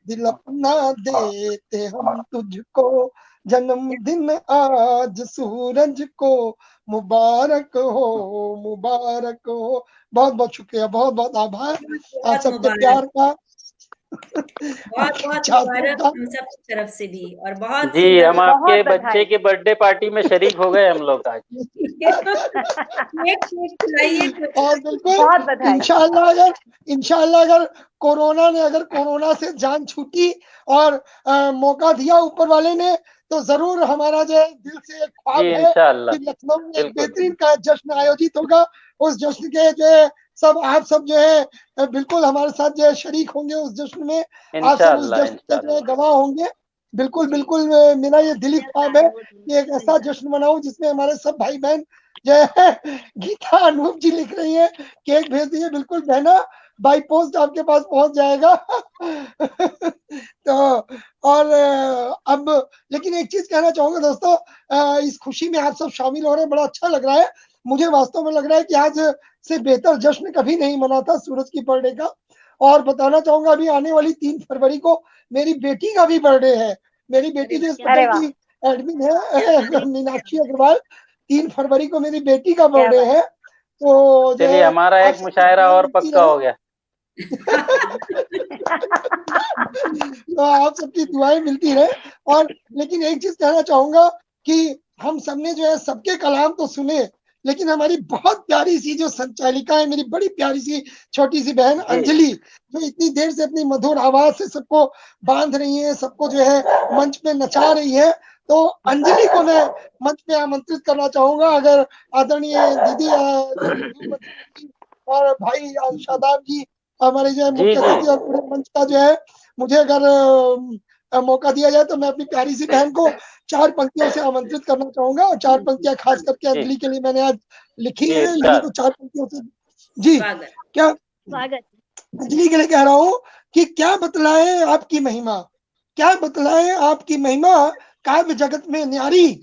दिल अपना देते हम तुझको। जन्मदिन आज सूरज को मुबारक हो, मुबारक हो। बहुत बहुत शुक्रिया, बहुत बहुत आभार आप बहुत सबके मुबारक। प्यार का। बहुत बहुत छात्रों मुबारक का हम सब की तरफ से भी, और बहुत जी, सुंदर हम आपके बहुत बच्चे के बर्थडे पार्टी में शरीक हो गए हम लोग आज। केक खिलाइए कुछ। और बिल्कुल बहुत बधाई। इंशाल्लाह अगर कोरोना से जान छूटी और मौका दिया ऊपर वाले ने, तो जरूर हमारा जो है दिल से एक ख्वाब जी, है इंशाअल्लाह। कि लखनऊ में एक बिल्कुल। बेहतरीन का जश्न आयोजित होगा। उस जश्न के जो है आप सब जो है बिल्कुल हमारे साथ जो है शरीक होंगे उस जश्न में। आप सब उस इंशाअल्लाह, जश्न के जो है इंशाअल्लाह। गवाह होंगे। बिल्कुल बिल्कुल मेरा ये दिली ख्वाब है कि एक ऐसा जश्न मनाऊं जिसमें हमारे सब भाई बहन जो है गीता अनूप जी लिख रही है, केक भेज दिए, बिल्कुल बहना बाई पोस्ट आपके पास पहुंच जाएगा। तो और अब लेकिन एक चीज कहना चाहूंगा दोस्तों, इस खुशी में आप सब शामिल हो रहे हैं, बड़ा अच्छा लग रहा है। मुझे वास्तव में लग रहा है कि आज से बेहतर जश्न कभी नहीं मना था सूरज की बर्थडे का। और बताना चाहूंगा अभी आने वाली 3 फरवरी को मेरी बेटी का भी बर्थडे है। मेरी बेटी जो इस अरे पटल वाह, की एडमिन है, मीनाक्षी अग्रवाल, 3 फरवरी को मेरी बेटी का क्या बर्थडे बात। है। तो जो चलिए, है हमारा आप एक सबकी मुशायरा दुआएं और मिलती पक्का रहे। हो गया। तो आप सबकी दुआएं मिलती रहे। और लेकिन एक चीज कहना चाहूंगा कि हम सबने जो है सबके कलाम तो सुने, लेकिन हमारी बहुत प्यारी सी जो संचालिका है, मेरी बड़ी प्यारी सी छोटी सी बहन जी। अंजलि, जो इतनी देर से अपनी मधुर आवाज से सबको बांध रही है, सबको जो है मंच पे नचा रही है। तो अंजलि को मैं मंच पे आमंत्रित करना चाहूंगा। अगर आदरणीय दीदी और भाई शादाब जी हमारे जो है जी, मुख्य जी। अतिथि और पूरे मंच का जो है, मुझे अगर मौका दिया जाए तो मैं अपनी प्यारी सी बहन को 4 पंक्तियों से आमंत्रित करना चाहूंगा। और 4 पंक्तियां खास करके जी, अंजलि के लिए मैंने आज लिखी जी, है। अंजलि इरशाद। को 4 पंक्तियों से जी स्वागत। क्या स्वागत। अंजलि के लिए कह रहा हूँ कि क्या बतलाए आपकी महिमा, क्या बतलाए आपकी महिमा काव्य जगत में न्यारी,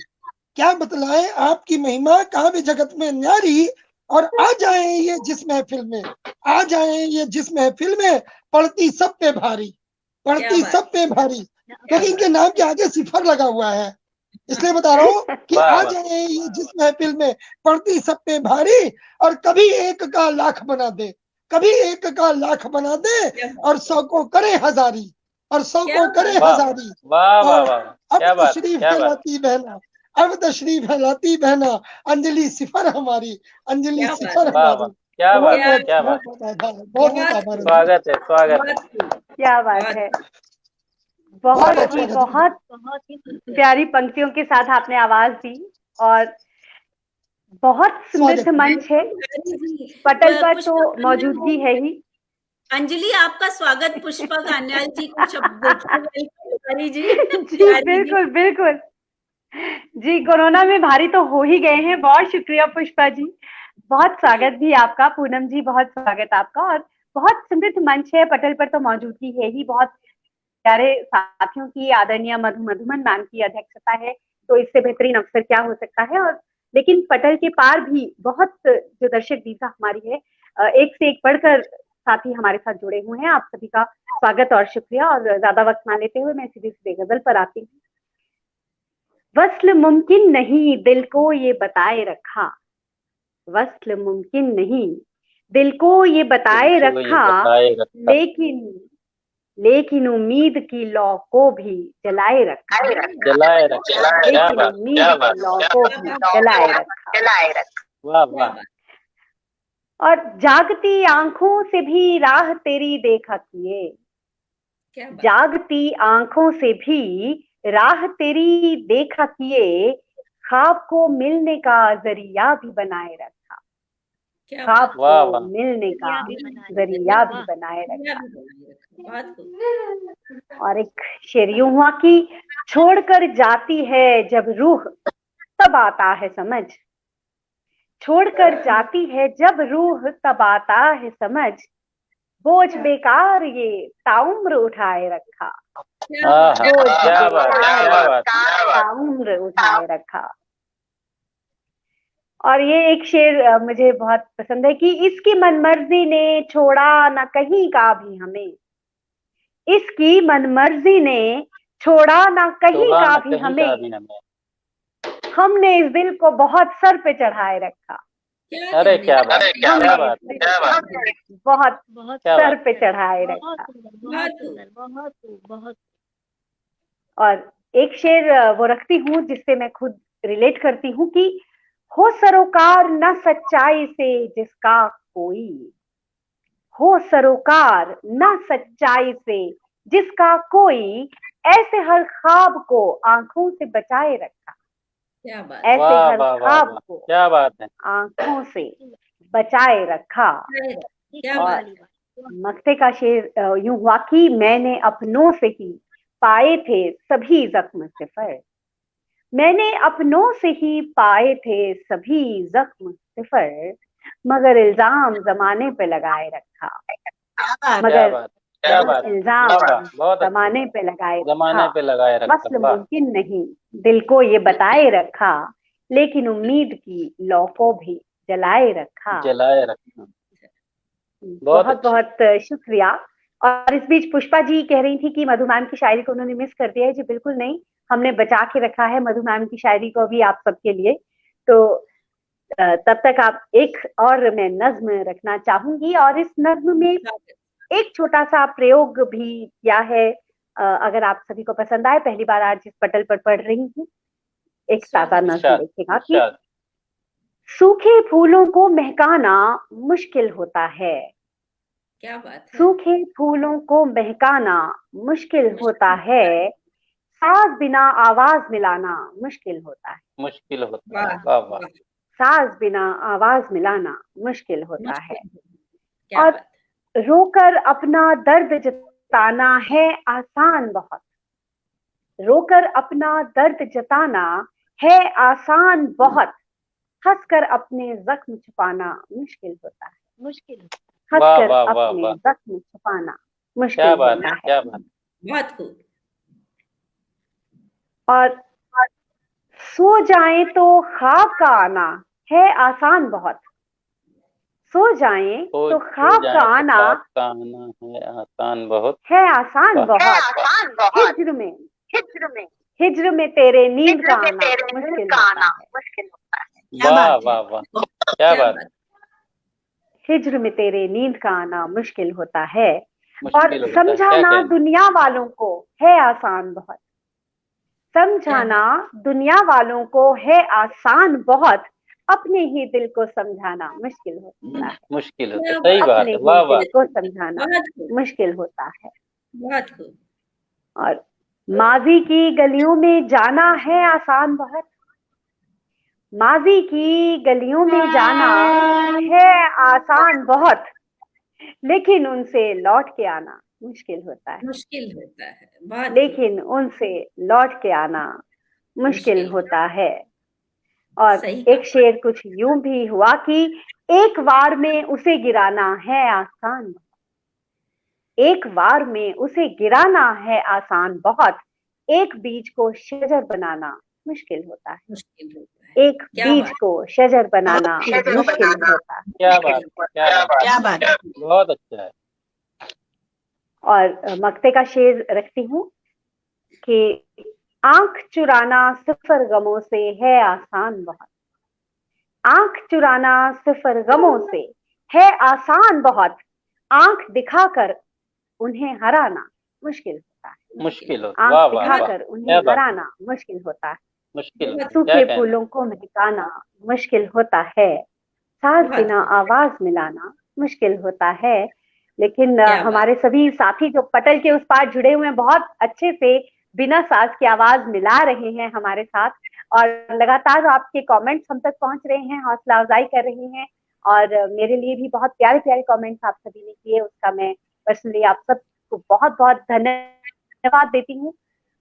क्या बतलाए आपकी महिमा काव्य जगत में न्यारी। और आ जाए ये जिस महफिल में, आ जाए ये जिस महफिल में, पड़ती सब पे भारी, क्या पड़ती बात, सब पे भारी। क्या क्योंकि इनके बात। नाम के आगे सिफर लगा हुआ है, इसलिए बता रहा हूँ कि वाह, आ वाह। जाए ये जिस महफिल में, पड़ती सब पे भारी। और कभी एक का लाख बना दे, कभी एक का लाख बना दे, क्या बात, और 100 को करे हजारी, और 100 क्या को करे बात। वाह, हजारी। वाह, वाह, और वाह। अब क्या बात, तशरीफ क्या है बात। लाती बहना, अब तशरीफ है लाती बहना, अंजलि सिफर हमारी, अंजलि क्या बात सिफर है। वाह, वाह। हमारी। क्या बहुत बात है, क्या बहुत क्या बहुत बात। बहुत आभार, बहुत बहुत बहुत आभार खूब, अंजलि। स्वागत है, स्वागत है। बहुत खूब, क्या बात बहुत है। खूब। बहुत बहुत बहुत ही स्वागत है। बहुत बहुत ही खूबसूरत। प्यारी पंक्तियों के साथ आपने आवाज दी, और बहुत समृद्ध स्वागत मंच है। हरी जी, पटल पर तो पुष्पा मौजूदगी है ही। अंजलि, आपका स्वागत पुष्पा कान्याल जी को शब्द हरी जी, जी हरी जी। बिल्कुल बिल्कुल। जी, कोरोना में भारी तो हो ही गए हैं। बहुत शुक्रिया पुष्पा जी, बहुत स्वागत भी आपका। पूनम जी, बहुत स्वागत आपका। और बहुत समृद्ध मंच है, पटल पर तो मौजूदगी है ही। बहुत प्यारे साथियों की, आदरणीय मधुमन मैम की अध्यक्षता है, तो इससे बेहतरीन अवसर क्या हो सकता है। और लेकिन पटल के पार भी बहुत जो दर्शक दीर्घा हमारी है, एक से एक बढ़कर साथी हमारे साथ जुड़े हुए हैं। आप सभी का स्वागत और शुक्रिया। और ज्यादा वक्त ना लेते हुए मैं सीधे सीधे गजल पर आती हूँ। वस्ल मुमकिन नहीं, दिल को ये बताए रखा, वस्ल मुमकिन नहीं, दिल को ये बताए दिल को ये रखा, बताए रखा। लेकिन लेकिन उम्मीद की लौ को भी जलाए रखा, जलाए रखा। क्या लेकिन बात, उम्मीद क्या की बात। लौ को भी जलाए रखा। वाह, वाह। और जागती आंखों से भी राह तेरी देखा किए, क्या बात, जागती आंखों से भी राह तेरी देखा किए, ख्वाब को मिलने का जरिया भी बनाए रखा, क्या ख्वाब बात, वाह, को वाह। मिलने का जरिया जरिया भी बनाए भी रखा। बनाए क्या रखा। भी बनाए रखा। बहुत खूब। और एक शेर यूं हुआ कि छोड़कर जाती है जब रूह, तब आता है समझ, छोड़कर जाती है जब रूह, तब आता है समझ, बोझ बेकार ये ताउम्र उठाए रखा, क्या आहा, बात, बोझ क्या बात, बेकार क्या ये बात। ताउम्र उठाए रखा। और ये एक शेर मुझे बहुत पसंद है कि इसकी मनमर्जी ने छोड़ा ना कहीं का भी हमें, इसकी मनमर्जी ने छोड़ा ना कहीं छोड़ा का न भी कहीं का हमें, भी हमें। हमने इस दिल को बहुत सर पे चढ़ाए रखा, अरे क्या बात, क्या बात, क्या बात, बहुत बहुत क्या सर बात। पे चढ़ाए बहुत रखा। सुंदर, बहुत सुंदर, बहुत बहुत। और एक शेर वो रखती हूँ जिससे मैं खुद रिलेट करती हूँ कि हो सरोकार न सच्चाई से जिसका कोई, हो सरोकार न सच्चाई से जिसका कोई, ऐसे हर ख्वाब को आंखों से बचाए रखा। क्या बात, ऐसे वाह हर वाह वाह ख्वाब वाह, को क्या बात है। आंखों से बचाए रखा। क्या और बात, मक्ते का शेर यूं हुआ कि मैंने अपनों से ही पाए थे सभी जख्म सिफर, मैंने अपनों से ही पाए थे सभी जख्म सिफर, मगर इल्जाम जमाने पे लगाए रखा। क्या मगर बात, क्या बात, इल्जाम वाह, बहुत अच्छे, जमाने पे लगाए जमाने रखा। पे लगाए रखा, मसल वाह। मुमकिन नहीं दिल को ये बताए रखा, लेकिन उम्मीद की लौ को भी जलाए रखा। जलाए रखा, बहुत बहुत बहुत शुक्रिया। और इस बीच पुष्पा जी कह रही थी कि मधु मैम की शायरी को उन्होंने मिस कर दिया है। जी बिल्कुल नहीं, हमने बचा के रखा है मधु मैम की शायरी को भी आप सबके लिए। तो तब तक आप एक और मैं नज्म रखना चाहूंगी, और इस नज्म में एक छोटा सा प्रयोग भी किया है। अगर आप सभी को पसंद आए, पहली बार आज इस पटल पर पढ़ रही हूँ। एक ताजा नज्म इरशाद, देखिएगा कि इरशाद। सूखे फूलों को महकाना मुश्किल होता है, क्या बात है, सूखे फूलों को महकाना मुश्किल होता है, साज बिना आवाज मिलाना मुश्किल होता है, मुश्किल होता है, वाह वाह वाह, वाह, साज बिना आवाज मिलाना मुश्किल होता है। मुश्किल, क्या और बात, रोकर अपना दर्द जताना है आसान बहुत, रोकर अपना दर्द जताना है आसान बहुत, हंसकर अपने जख्म छुपाना मुश्किल होता है, मुश्किल। वाह हंसकर वाह वाह अपने वाह, जख्म छुपाना क्या मुश्किल बात, होता है। क्या बात, बहुत खूब, और सो जाएं तो ख्वाब का आना है आसान बहुत, सो जाएं हो तो हो ख्वाब का जाए तो आना पाप का आना है आसान बहुत, है आसान वाह, बहुत, हिज्र में तेरे नींद का आना मुश्किल होता है, क्या वाह बात है। वाह वाह, क्या क्या बात, बात, हिज्र में तेरे नींद का आना मुश्किल होता है। और मुश्किल होता है, क्या समझाना कहना, दुनिया वालों को है आसान बहुत, क्या समझाना बात, दुनिया वालों को है आसान बहुत, अपने ही दिल को समझाना मुश्किल होता है, मुश्किल होता है, क्या सही बात, बात अपने है, ही वाह वाह, दिल को समझाना बहुत खूब, मुश्किल होता है। बहुत खूब, और माजी की गलियों में जाना है आसान बहुत, माजी की गलियों में जाना है आसान बहुत, लेकिन उनसे लौट के आना मुश्किल होता है, मुश्किल होता है, बहुत खूब, लेकिन उनसे लौट के आना मुश्किल होता है। और सही एक शेर कुछ यूं भी हुआ कि एक वार में उसे गिराना है आसान, एक वार में उसे गिराना है आसान बहुत, एक बीज को शजर बनाना मुश्किल होता है, मुश्किल होता है, एक क्या बीज बात, को शजर बनाना मुश्किल होता है। क्या बात, क्या बात, क्या बात है। बहुत अच्छा है। और मक्ते का शेर रखती हूँ कि आंख चुराना सिफर गमों से है आसान बहुत, आंख चुराना सिफर गमों से है आसान बहुत, आंख दिखाकर उन्हें हराना मुश्किल होता है, मुश्किल होता, आंख वाह वाह वाह, दिखाकर उन्हें क्या बात, हराना मुश्किल होता है, मुश्किल होता है, क्या सूखे कहना, फूलों को महकाना मुश्किल होता है, सांस बहुत बिना खूब, आवाज मिलाना मुश्किल होता है। लेकिन क्या बात, हमारे सभी साथी जो पटल के उस पार जुड़े हुए हैं बहुत अच्छे से बिना सांस की आवाज मिला रहे हैं हमारे साथ, और लगातार आपके कमेंट्स हम तक पहुंच रहे हैं, हौसला अफजाई कर रहे हैं। और मेरे लिए भी बहुत प्यारे प्यारे कमेंट्स आप सभी ने किए, उसका मैं पर्सनली आप सबको बहुत बहुत धन्यवाद देती हूँ।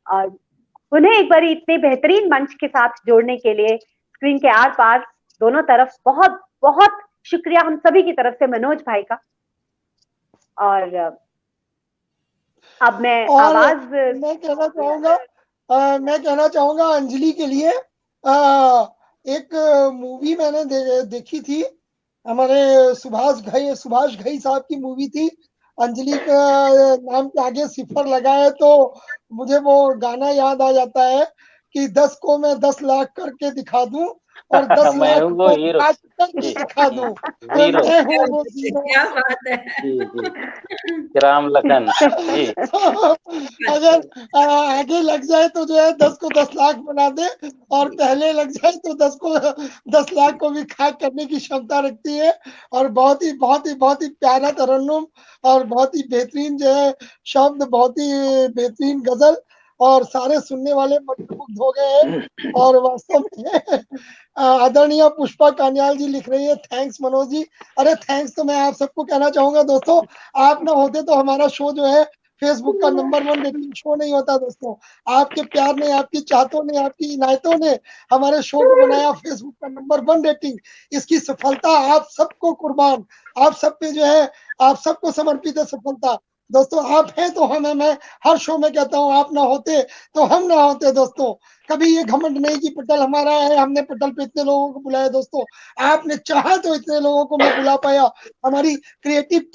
और उन्हें एक बार इतने बेहतरीन मंच के साथ जोड़ने के लिए स्क्रीन के आर पार दोनों तरफ बहुत बहुत शुक्रिया हम सभी की तरफ से मनोज भाई का। और अब मैं और आवाज मैं कहना चाहूंगा अंजलि के लिए एक मूवी मैंने देखी थी, हमारे सुभाष घई साहब की मूवी थी, अंजलि का नाम के आगे सिफर लगा है तो मुझे वो गाना याद आ जाता है कि 10 को मैं 10 लाख करके दिखा दूं, और 10 मैं लाख हूँ वो को हीरो काट कर जी दिखा दूं तो हीरो मैं हूँ वो हीरो। क्या बात है। जी जी राम लखन जी तो अगर आगे लग जाए तो जो है 10 को 10 लाख बना दे, और पहले लग जाए तो 10 लाख को भी खाक करने की क्षमता रखती है। और बहुत ही प्यारा तरन्नुम, और बहुत ही बेहतरीन जो है शब्द, बहुत ही बेहतरीन गजल, और सारे सुनने वाले मंत्रमुग्ध हो गए हैं। और वास्तव में आदरणीय पुष्पा कान्याल जी लिख रही है, थैंक्स मनोज जी। अरे थैंक्स तो मैं आप सबको कहना चाहूंगा दोस्तों, आप ना होते तो हमारा शो जो है फेसबुक का नंबर 1 रेटिंग शो नहीं होता दोस्तों। आपके प्यार ने, आपकी चाहतों ने, आपकी इनायतों ने हमारे शो को बनाया फेसबुक का नंबर 1 रेटिंग। इसकी सफलता आप सबको कुर्बान, आप सब पे जो है, आप सबको समर्पित है सफलता। दोस्तों आप हैं तो हम हैं। मैं हर शो में कहता हूं, आप ना होते तो हम ना होते दोस्तों। कभी ये घमंड नहीं कि पटल हमारा है, हमने पटल पे इतने लोगों को बुलाया दोस्तों। आपने चाहा तो इतने लोगों को मैं बुला पाया। हमारी क्रिएटिव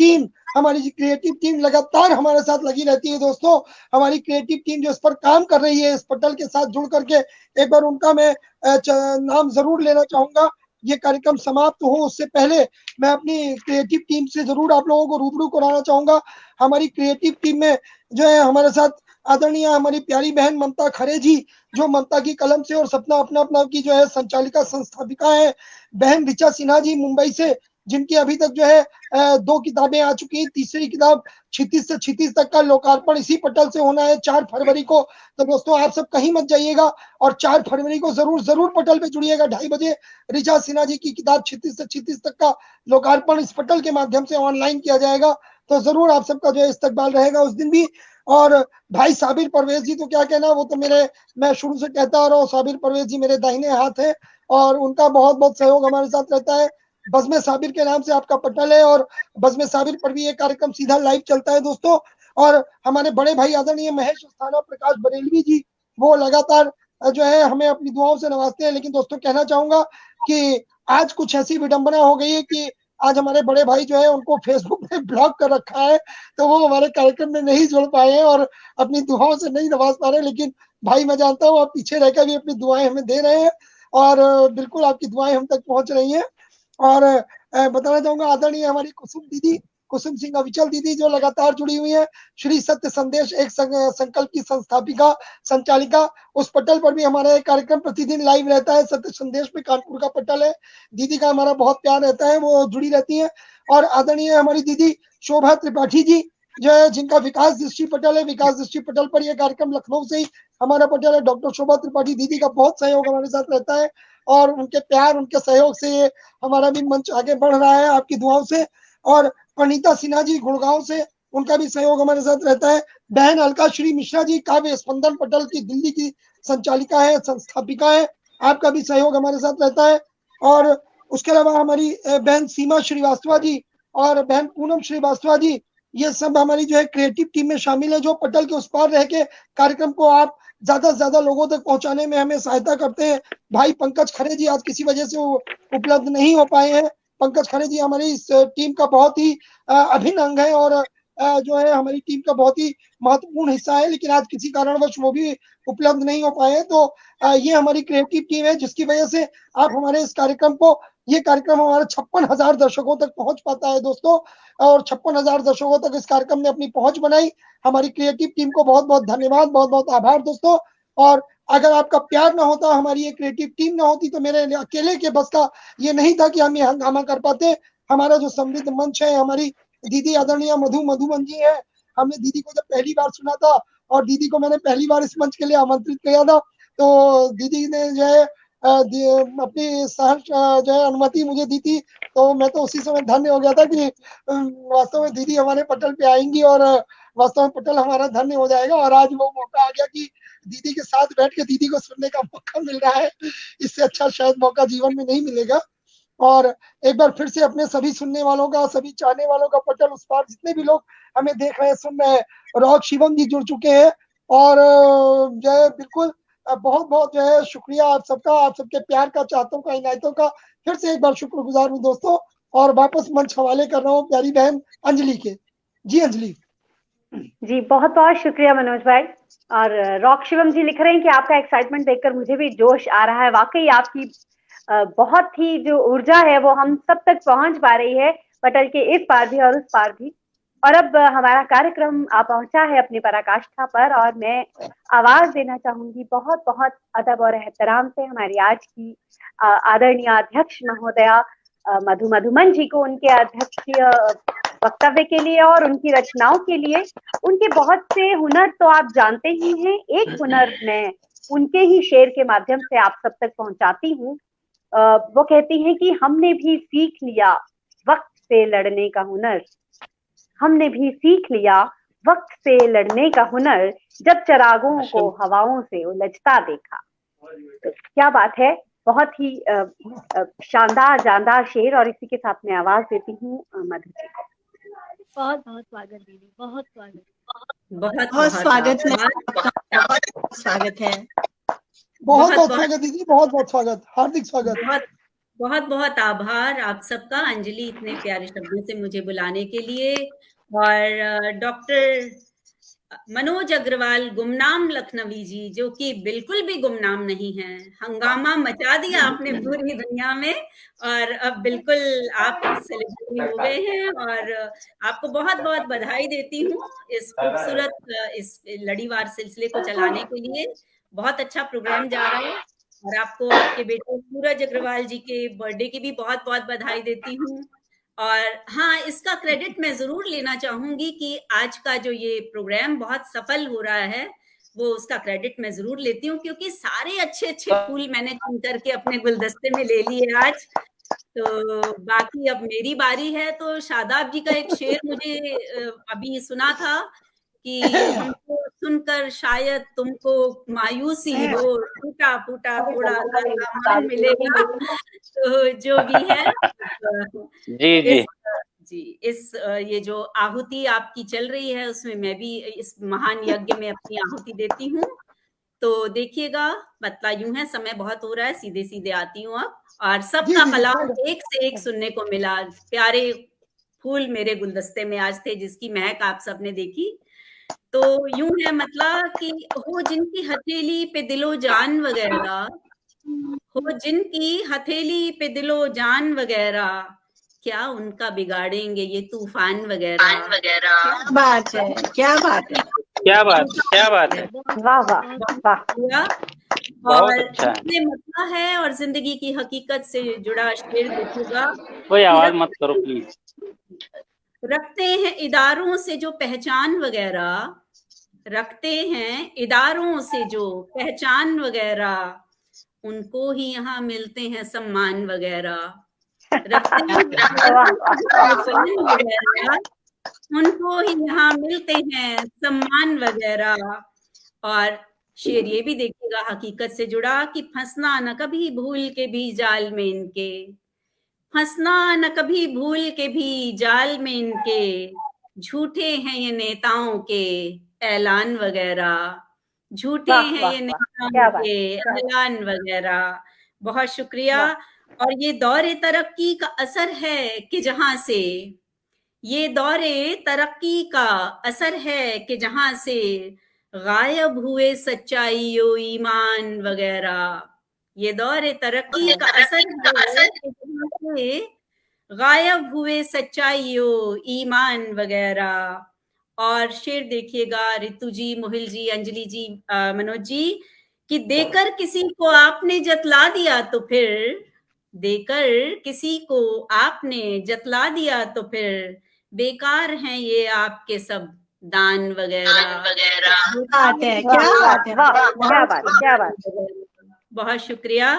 टीम लगातार हमारे साथ लगी रहती है दोस्तों। हमारी क्रिएटिव टीम जो इस पर काम कर रही है, इस पटल के साथ जुड़ करके, एक बार उनका मैं नाम जरूर लेना चाहूंगा। ये कार्यक्रम समाप्त हो उससे पहले मैं अपनी क्रिएटिव टीम से जरूर आप लोगों को रूबरू कराना चाहूंगा। हमारी क्रिएटिव टीम में जो है हमारे साथ आदरणीय हमारी प्यारी बहन ममता खरे जी, जो ममता की कलम से और सपना अपना अपना की जो है संचालिका संस्थापिका है। बहन ऋचा सिन्हा जी मुंबई से, जिनकी अभी तक जो है 2 किताबें आ चुकी हैं। तीसरी किताब क्षितिज से क्षितिज तक का लोकार्पण इसी पटल से होना है 4 फरवरी को। तो दोस्तों आप सब कहीं मत जाइएगा, और 4 फरवरी को जरूर पटल पे जुड़िएगा 2:30 बजे। ऋचा सिन्हा जी की किताब क्षितिज से क्षितिज तक का लोकार्पण इस पटल के माध्यम से ऑनलाइन किया जाएगा। तो जरूर आप सबका जो है इस्तकबाल रहेगा उस दिन भी। और भाई साबिर परवेज जी तो क्या कहना, वो तो मैं शुरू से कहता आ रहा हूँ, साबिर परवेज जी मेरे दाहिने हाथ है, और उनका बहुत बहुत सहयोग हमारे साथ रहता है। बज़्म साबिर के नाम से आपका पटल है, और बज़्म साबिर पर भी ये कार्यक्रम सीधा लाइव चलता है दोस्तों। और हमारे बड़े भाई आदरणीय महेश अस्थाना प्रकाश बरेलवी जी, वो लगातार जो है हमें अपनी दुआओं से नवाजते हैं। लेकिन दोस्तों कहना चाहूंगा कि आज कुछ ऐसी विडंबना हो गई है कि आज हमारे बड़े भाई जो है उनको फेसबुक पे ब्लॉक कर रखा है, तो वो हमारे कार्यक्रम में नहीं जुड़ पाए हैं और अपनी दुआओं से नहीं नवाज पा रहे। लेकिन भाई मैं जानता हूँ आप पीछे रहकर भी अपनी दुआएं हमें दे रहे हैं, और बिल्कुल आपकी दुआएं हम तक पहुंच रही हैं। और बताना चाहूंगा आदरणीय हमारी कुसुम सिंह अविचल दीदी, जो लगातार जुड़ी हुई है। श्री सत्य संदेश एक संकल्प की संस्थापिका संचालिका, उस पटल पर भी हमारा एक कार्यक्रम प्रतिदिन लाइव रहता है। सत्य संदेश में कानपुर का पटल है, दीदी का हमारा बहुत प्यार रहता है, वो जुड़ी रहती है। और आदरणीय हमारी दीदी शोभा त्रिपाठी जी, जो है जिनका विकास दृष्टि पटल है, विकास दृष्टि पटल पर यह कार्यक्रम लखनऊ से ही हमारा पटल है। डॉक्टर शोभा त्रिपाठी दीदी का बहुत सहयोग हमारे साथ रहता है, और उनके प्यार उनके सहयोग से ये हमारा भी मंच आगे बढ़ रहा है आपकी दुआओं से। और अनीता सिन्हा जी गुड़गांव से, उनका भी सहयोग हमारे साथ रहता है। बहन अलका श्री मिश्रा जी काव्य स्पंदन पटल की दिल्ली की संचालिका है, संस्थापिका है, आपका भी सहयोग हमारे साथ रहता है। और उसके अलावा हमारी बहन सीमा श्रीवास्तव जी और बहन पूनम श्रीवास्तव जी, ये सब हमारी जो है क्रिएटिव टीम में शामिल है, जो पटल के उस पार रह के कार्यक्रम को आप ज्यादा से ज्यादा लोगों तक पहुंचाने में हमें सहायता करते हैं। भाई पंकज खरे जी आज किसी वजह से उपलब्ध नहीं हो पाए हैं। पंकज खरे जी हमारी इस टीम का बहुत ही अभिन्न अंग है, और जो है हमारी टीम का बहुत ही महत्वपूर्ण हिस्सा है, लेकिन आज किसी कारणवश वो भी उपलब्ध नहीं हो पाए। तो ये हमारी क्रिएटिव टीम है, जिसकी वजह से आप हमारे इस कार्यक्रम को, ये कार्यक्रम हमारे 56,000 दर्शकों तक पहुंच पाता है दोस्तों, और 56,000 दर्शकों तक इस कार्यक्रम ने अपनी पहुंच बनाई। हमारी क्रिएटिव टीम को बहुत बहुत धन्यवाद, बहुत बहुत आभार दोस्तों। और अगर आपका प्यार ना होता, हमारी ये क्रिएटिव टीम ना होती, तो मेरे अकेले के बस का ये नहीं था कि हम ये हंगामा कर पाते। हमारा जो समृद्ध मंच है, हमारी दीदी आदरणीय मधुबन जी है, हमने दीदी को जब पहली बार सुना था, और दीदी को मैंने पहली बार इस मंच के लिए आमंत्रित किया था, तो दीदी ने जो है अपनी सहर्ष जो है अनुमति मुझे दी थी। तो मैं तो उसी समय धन्य हो गया था कि वास्तव में दीदी हमारे पटल पे आएंगी, और वास्तव में पटल हमारा धन्य हो जाएगा। और आज वो मौका आ गया कि दीदी के साथ बैठ के दीदी को सुनने का मौका मिल रहा है। इससे अच्छा शायद मौका जीवन में नहीं मिलेगा। और एक बार फिर से अपने सभी सुनने वालों का, सभी चाहने वालों का, पटल उस पार जितने भी लोग हमें देख रहे हैं, सुन रहे हैं, रॉक शिवम जी जुड़ चुके हैं, और जो है बिल्कुल बहुत बहुत जो है शुक्रिया आप सबका, आप सबके प्यार का, चाहतों का, इनायतों का फिर से एक बार शुक्रगुजार हूँ दोस्तों। और वापस मंच हवाले कर रहा हूँ प्यारी बहन अंजलि के। जी अंजलि। जी बहुत बहुत शुक्रिया मनोज भाई। और रॉक शिवम जी लिख रहे हैं कि आपका एक्साइटमेंट देखकर मुझे भी जोश आ रहा है। वाकई आपकी बहुत ही जो ऊर्जा है वो हम सब तक पहुंच पा रही है, पटल के इस पार भी और उस पार भी। और अब हमारा कार्यक्रम आ पहुंचा है अपनी पराकाष्ठा पर, और मैं आवाज देना चाहूंगी बहुत बहुत अदब और एहतराम से हमारी आज की आदरणीय अध्यक्ष महोदया मधु मधुमन जी को, उनके अध्यक्षीय वक्तव्य के लिए और उनकी रचनाओं के लिए। उनके बहुत से हुनर तो आप जानते ही हैं, एक हुनर मैं उनके ही शेर के माध्यम से आप सब तक पहुंचाती हूँ। वो कहती हैं कि हमने भी सीख लिया वक्त से लड़ने का हुनर, हमने भी सीख लिया वक्त से लड़ने का हुनर, जब चरागों को हवाओं से उलझता देखा। तो क्या बात है, बहुत ही शानदार जानदार शेर। और इसी के साथ मैं आवाज देती हूँ मधु जी को। बहुत बहुत स्वागत दीदी, बहुत स्वागत। बहुत स्वागत है, स्वागत है। बहुत बहुत स्वागत दीदी, बहुत बहुत स्वागत, हार्दिक स्वागत। बहुत बहुत आभार आप सबका, अंजलि इतने प्यारे शब्दों से मुझे बुलाने के लिए। और डॉक्टर मनोज अग्रवाल गुमनाम लखनवी जी, जो कि बिल्कुल भी गुमनाम नहीं है, हंगामा मचा दिया आपने पूरी दुनिया में, और अब बिल्कुल आप सेलिब्रिटी हो गए हैं। और आपको बहुत बहुत बधाई देती हूँ इस खूबसूरत इस लड़ीवार सिलसिले को चलाने के लिए। बहुत अच्छा प्रोग्राम जा रहा है। और आपको आपके बेटे सूरज अग्रवाल जी के बर्थडे की भी बहुत बहुत बधाई देती हूँ। और हाँ, इसका क्रेडिट मैं जरूर लेना चाहूंगी कि आज का जो ये प्रोग्राम बहुत सफल हो रहा है, वो उसका क्रेडिट मैं जरूर लेती हूँ, क्योंकि सारे अच्छे अच्छे फूल मैंने चुन करके अपने गुलदस्ते में ले लिए आज। तो बाकी अब मेरी बारी है। तो शादाब जी का एक शेर मुझे अभी सुना था कि हमको सुनकर शायद तुमको मायूसी हो, टूटा फूटा थोड़ा सा सामान मिलेगा। तो जो भी है, इस ये जो आहुति आपकी चल रही है, उसमें मैं भी इस महान यज्ञ में अपनी आहुति देती हूँ। तो देखिएगा, मतलब यूं है, समय बहुत हो रहा है, सीधे सीधे आती हूँ अब। और सबका कलाम एक से एक सुनने को मिला, प्यारे फूल मेरे गुलदस्ते में आज थे, जिसकी महक आप सबने देखी। तो यूं है मतलब कि हो जिनकी हथेली पे दिलो जान वगैरह, हो जिनकी हथेली पे दिलो जान वगैरह, क्या उनका बिगाड़ेंगे ये तूफान वगैरह। क्या बात है, क्या बात है, क्या बात, क्या बात है, वाह वाह वाह। और इसमें मतलब है, और जिंदगी की हकीकत से जुड़ा शेर देखिएगा। कोई आवाज मत करो प्लीज। रखते हैं इदारों से जो पहचान वगैरह, रखते हैं इदारों से जो पहचान वगैरह, उनको ही यहाँ मिलते हैं सम्मान वगैरह। रखते हैं वगैरह, उनको ही यहाँ मिलते हैं सम्मान वगैरह। और शेर ये भी देखिएगा हकीकत से जुड़ा कि फंसना न कभी भूल के भी जाल में इनके, फंसना न कभी भूल के भी जाल में इनके, झूठे हैं ये नेताओं के ऐलान वगैरह, झूठे हैं ये नेताओं के ऐलान वगैरह। बहुत शुक्रिया। और ये दौरे तरक्की का असर है कि जहां से, ये दौरे तरक्की का असर है कि जहां से गायब हुए सच्चाइयों ईमान वगैरह, ये दौरे तरक्की का असर है कि जहां से गायब हुए सच्चाइयों ईमान वगैरह। और शेर देखिएगा रितु जी, मोहिल जी, अंजलि जी, मनोज जी, कि देकर किसी को आपने जतला दिया तो फिर, देकर किसी को आपने जतला दिया तो फिर, बेकार हैं ये आपके सब दान वगैरह। क्या बात। बहुत शुक्रिया।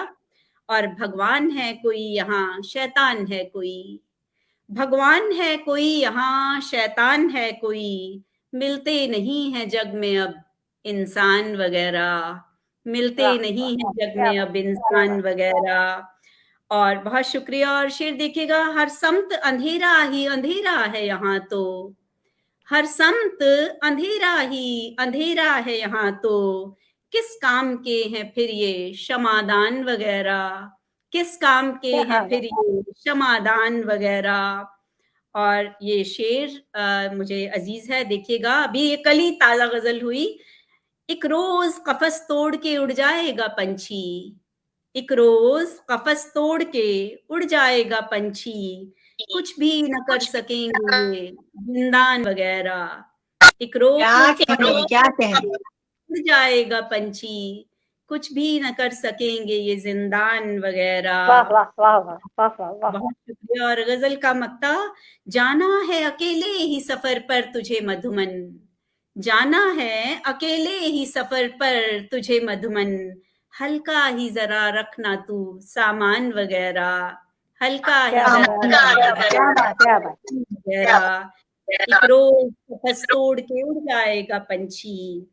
और भगवान है कोई यहाँ शैतान है कोई, भगवान है कोई यहाँ शैतान है कोई, मिलते नहीं है जग में अब इंसान वगैरह, मिलते नहीं है जग में अब इंसान वगैरह। और बहुत शुक्रिया। और शेर देखिएगा, हर समत अंधेरा ही अंधेरा है यहाँ तो, हर समत अंधेरा ही अंधेरा है यहाँ तो, किस काम के हैं फिर ये क्षमादान वगैरह, किस काम के हैं फिर ये क्षमादान वगैरह। और ये शेर मुझे अजीज है, देखिएगा, अभी ये कल ही ताजा गजल हुई। एक रोज कफस तोड़ के उड़ जाएगा पंछी, एक रोज कफस तोड़ के उड़ जाएगा पंछी, कुछ भी न कर सकेंगे ये जिंदान वगैरह। एक रोज क्या कहने उड़ जाएगा पंछी, कुछ भी न कर सकेंगे ये जिंदान वगैरह। वाह वाह वाह वाह वाह वाह वाह। बहुत शुक्रिया। और गजल का मक्ता, जाना है अकेले ही सफर पर तुझे मधुमन, जाना है अकेले ही सफर पर तुझे मधुमन, हल्का ही जरा रखना तू सामान वगैरह, हल्का ही क्या जरा बात, क्या बात, क्या बात। वगैरह। एक रोज कफस तोड़ के उड़ जाएगा पंछी,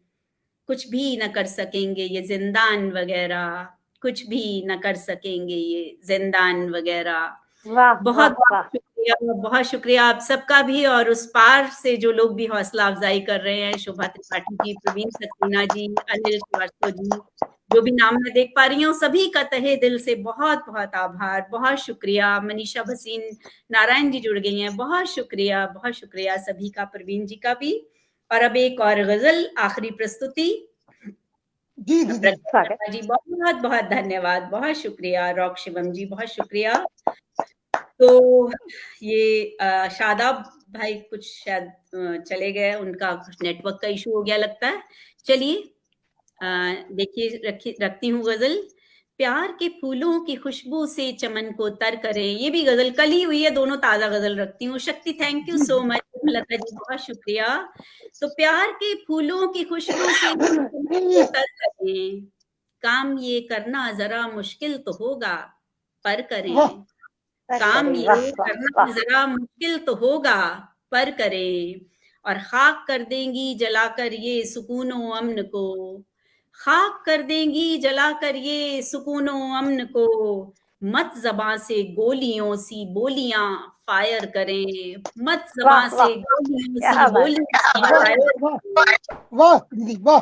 कुछ भी न कर सकेंगे ये जिंदान वगैरह, कुछ भी न कर सकेंगे ये जिंदान वगैरह। वाह बहुत वाह वाह। शुक्रिया, बहुत शुक्रिया आप सबका भी, और उस पार से जो लोग भी हौसला अफजाई कर रहे हैं, शोभा त्रिपाठी जी, प्रवीण सक्सेना जी, अनिल श्रीवास्तव जी, जो भी नाम मैं देख पा रही हूँ, सभी का तहे दिल से बहुत बहुत आभार, बहुत शुक्रिया। मनीषा भसीन नारायण जी जुड़ गई हैं, बहुत शुक्रिया सभी का, प्रवीण जी का भी। और अब एक और गजल, आखिरी प्रस्तुति। जी दीदी, स्वागत। जी बहुत बहुत धन्यवाद, बहुत शुक्रिया। रॉक शिवम जी बहुत शुक्रिया। तो ये शादाब भाई कुछ शायद चले गए, उनका कुछ नेटवर्क का इशू हो गया लगता है। चलिए देखिए, रखती हूँ गजल। प्यार के फूलों की खुशबू से चमन को तर करें, ये भी गजल कल ही हुई है, दोनों ताजा गजल रखती हूँ। शक्ति thank you so much, Lata ji बहुत शुक्रिया। तो प्यार के फूलों की खुशबू से चमन को तर करें, काम ये करना जरा मुश्किल तो होगा, पर करें। काम ये करना जरा मुश्किल तो होगा, पर करें। और खाक कर देंगी जलाकर ये सुकूनो अमन को, खाक कर देंगी जलाकर ये सुकूनो अमन को, मत जबां से गोलियों सी बोलियां फायर करें, मत जबां से गोलियों सी बोलियां फायर करें। वाह दीदी, वाह,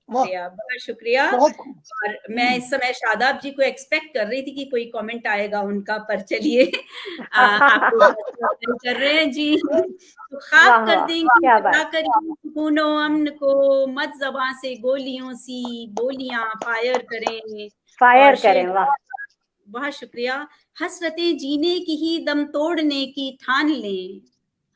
बहुत शुक्रिया। और मैं इस समय शादाब जी को एक्सपेक्ट कर रही थी कि कोई कमेंट आएगा उनका, पर चलिए आप लोग कर रहे हैं जी। तो खाक कर देंगी जलाकर सुकूनो अमन को, मत जबां से गोलियों सी बोलियां फायर करें, फायर करें। वाह, बहुत शुक्रिया। हसरतें जीने की ही दम तोड़ने की ठान लें,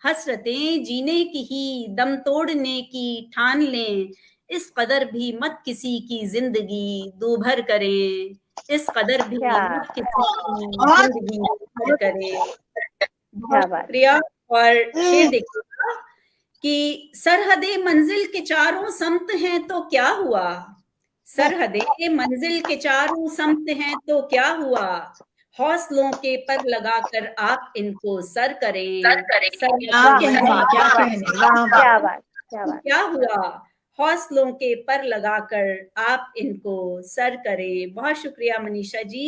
हसरतें जीने की ही दम तोड़ने की ठान लें, इस कदर भी मत किसी की जिंदगी दूभर करें, इस कदर भी मत किसी की जिंदगी दूभर करें। बहुत शुक्रिया। और शेर देखिएगा कि सरहदे मंजिल के चारों समत हैं तो क्या हुआ, सरहदे मंजिल के चारों समत हैं तो क्या हुआ, हौसलों के पर लगाकर आप इनको सर करें, क्या हुआ, हौसलों के पर लगाकर आप इनको सर करें। बहुत शुक्रिया मनीषा जी।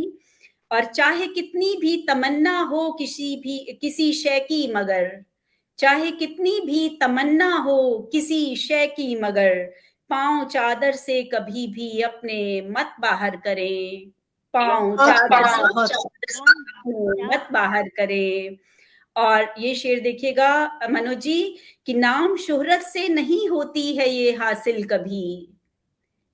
और चाहे कितनी भी तमन्ना हो किसी शय की मगर, चाहे कितनी भी तमन्ना हो किसी शय की मगर, पांव चादर से कभी भी अपने मत बाहर करें, पांव चादर से मत बाहर करें। और ये शेर देखिएगा मनोज जी, कि नाम शोहरत से नहीं होती है ये हासिल कभी,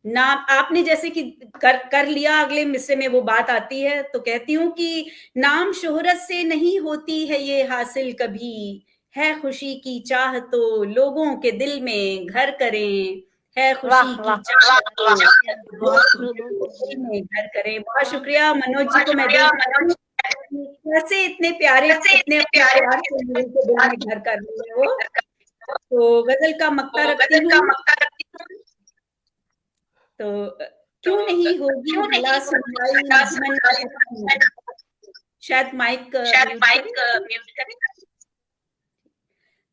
नाम आपने जैसे कि कर लिया, अगले मिसरे में वो बात आती है, तो कहती हूँ कि नाम शोहरत से नहीं होती है ये हासिल कभी, है खुशी की चाह तो लोगों के दिल में घर करें, है खुशी की चाह तो लोगों के दिल में घर करें। बहुत शुक्रिया मनोज जी को मैं कैसे इतने प्यारे इतने प्यार से दिल में घर कर रहे हैं वो। तो गजल का मक्ता रखती हूँ। तो क्यों नहीं होगी भला सुनवाई, शायद माइक म्यूट करें।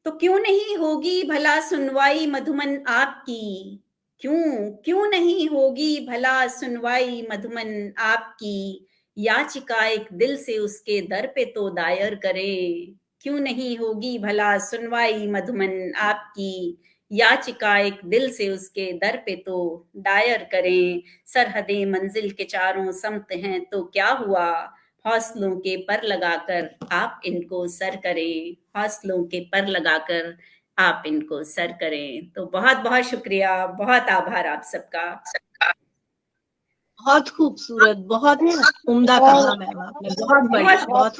तो क्यों नहीं होगी भला सुनवाई मधुमन आपकी, क्यों नहीं होगी भला सुनवाई मधुमन आपकी, याचिका एक दिल से उसके दर पे तो दायर करें, क्यों नहीं होगी भला सुनवाई मधुमन आपकी, याचिका एक दिल से उसके दर पे तो दायर करें। सरहदें मंजिल के चारों समत हैं तो क्या हुआ, हौसलों के पर लगाकर आप इनको सर करें, हौसलों के पर लगाकर आप इनको सर करें। तो बहुत बहुत शुक्रिया, बहुत आभार आप सबका। बहुत खूबसूरत, बहुत उम्दा कहा मैम आपने, बहुत बढ़िया, बहुत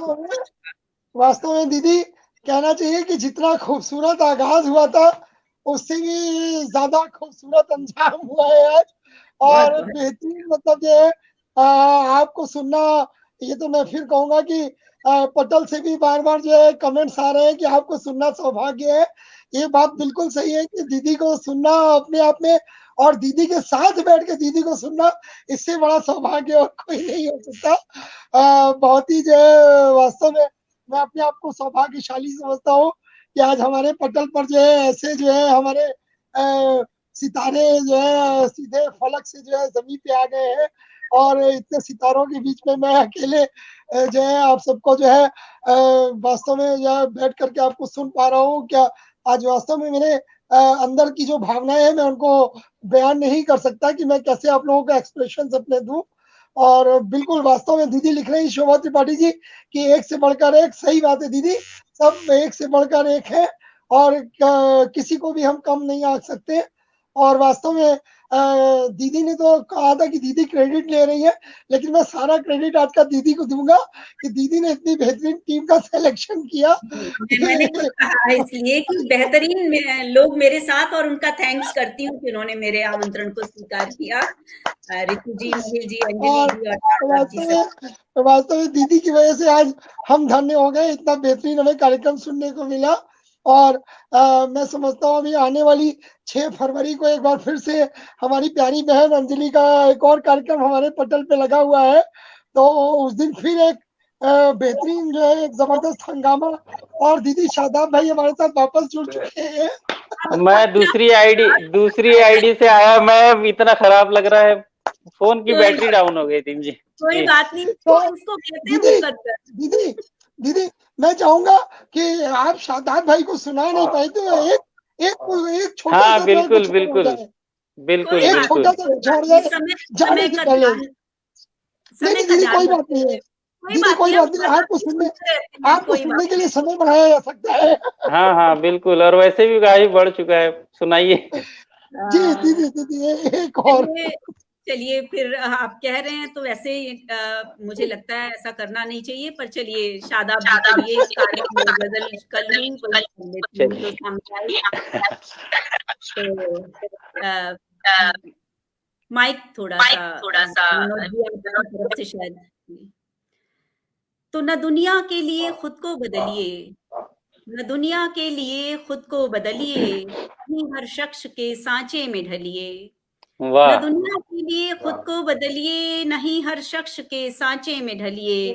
वास्तव में दीदी कहना चाहिए कि जितना खूबसूरत आगाज हुआ था उससे भी ज्यादा खूबसूरत अंजाम हुआ है आज। और बेहतरीन मतलब ये आपको सुनना, ये तो मैं फिर कहूंगा कि पटल से भी बार बार जो है कमेंट्स आ रहे हैं कि आपको सुनना सौभाग्य है। ये बात बिल्कुल सही है कि दीदी को सुनना अपने आप में, और दीदी के साथ बैठ के दीदी को सुनना, इससे बड़ा सौभाग्य और कोई नहीं हो सकता। बहुत ही जो है वास्तव में मैं अपने आप को सौभाग्यशाली समझता हूँ कि आज हमारे पटल पर जो है ऐसे जो है हमारे सितारे जो है सीधे फलक से जो है जमीन पे आ गए हैं। और इतने सितारों के बीच में मैं अकेले जो है आप सबको जो है वास्तव में जो है बैठ करके आपको सुन पा रहा हूँ। क्या आज वास्तव में मेरे अंदर की जो भावनाएं हैं मैं उनको बयान नहीं कर सकता कि मैं कैसे आप लोगों को एक्सप्रेशन अपने दूं। और बिल्कुल वास्तव में दीदी लिख रही शोभा त्रिपाठी जी कि एक से बढ़कर एक, सही बात है दीदी, सब एक से बढ़कर एक है और किसी को भी हम कम नहीं आंक सकते। और वास्तव में दीदी ने तो कहा था कि दीदी क्रेडिट ले रही है, लेकिन मैं सारा क्रेडिट आज का दीदी को दूंगा कि दीदी ने इतनी बेहतरीन टीम का सिलेक्शन किया। मैंने खुद कहा इसलिए कि बेहतरीन लोग मेरे साथ, और उनका थैंक्स करती हूँ कि उन्होंने मेरे आमंत्रण को स्वीकार किया। रितु जी, महिल जी, अंजलि जी और वास्तव में दीदी की वजह से आज हम धन्य हो गए, इतना बेहतरीन हमें कार्यक्रम सुनने को मिला। और मैं समझता हूँ अभी आने वाली 6 फरवरी को एक बार फिर से हमारी प्यारी बहन अंजलि का एक और कार्यक्रम हमारे पटल पे लगा हुआ है। तो उस दिन फिर एक बेहतरीन जो है एक जबरदस्त हंगामा, और दीदी शादाब भाई हमारे साथ वापस जुड़ चुके हैं। मैं दूसरी आईडी से आया, मैं इतना खराब लग रहा है, फोन की बैटरी डाउन हो गई थी जी। कोई बात नहीं, इसको दीदी मैं चाहूंगा कि आप शादाब भाई को सुना नहीं पाए तो एक छोटा सा, हाँ बिल्कुल बिल्कुल बिल्कुल एक छोटा सा छोड़ जाए जाने से पहले। नहीं दीदी कोई बात नहीं है, दीदी कोई बात नहीं, आपको सुनने के लिए समय बढ़ाया जा सकता है। हाँ हाँ बिल्कुल, और वैसे भी गाड़ी बढ़ चुका है, सुनाइए जी दीदी एक और। चलिए फिर आप कह रहे हैं तो वैसे मुझे लगता है ऐसा करना नहीं चाहिए, पर चलिए शादाब के लिए गजल कल तो माइक थोड़ा सा तरफ से शायद। तो न दुनिया के लिए खुद को बदलिए, न दुनिया के लिए खुद को बदलिए, नहीं हर शख्स के सांचे में ढलिए। न दुनिया के लिए खुद को बदलिए, नहीं हर शख्स के सांचे में ढलिए।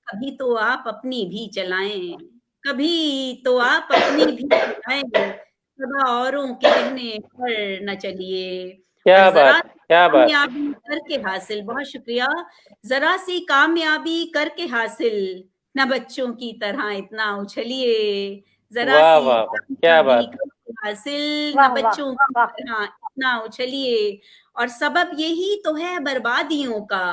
कभी तो आप अपनी भी चलाएं, कभी तो आप अपनी भी चलाएं, सदा औरों के कहने पर न चलिए। क्या बात कामयाबी करके हासिल, बहुत शुक्रिया, जरा सी कामयाबी करके हासिल, न बच्चों की तरह इतना उछलिए। जरा सी कामयाबी करके हासिल, न बच्चों की तरह इतना उछलिए। और सबब यही तो है बर्बादियों का,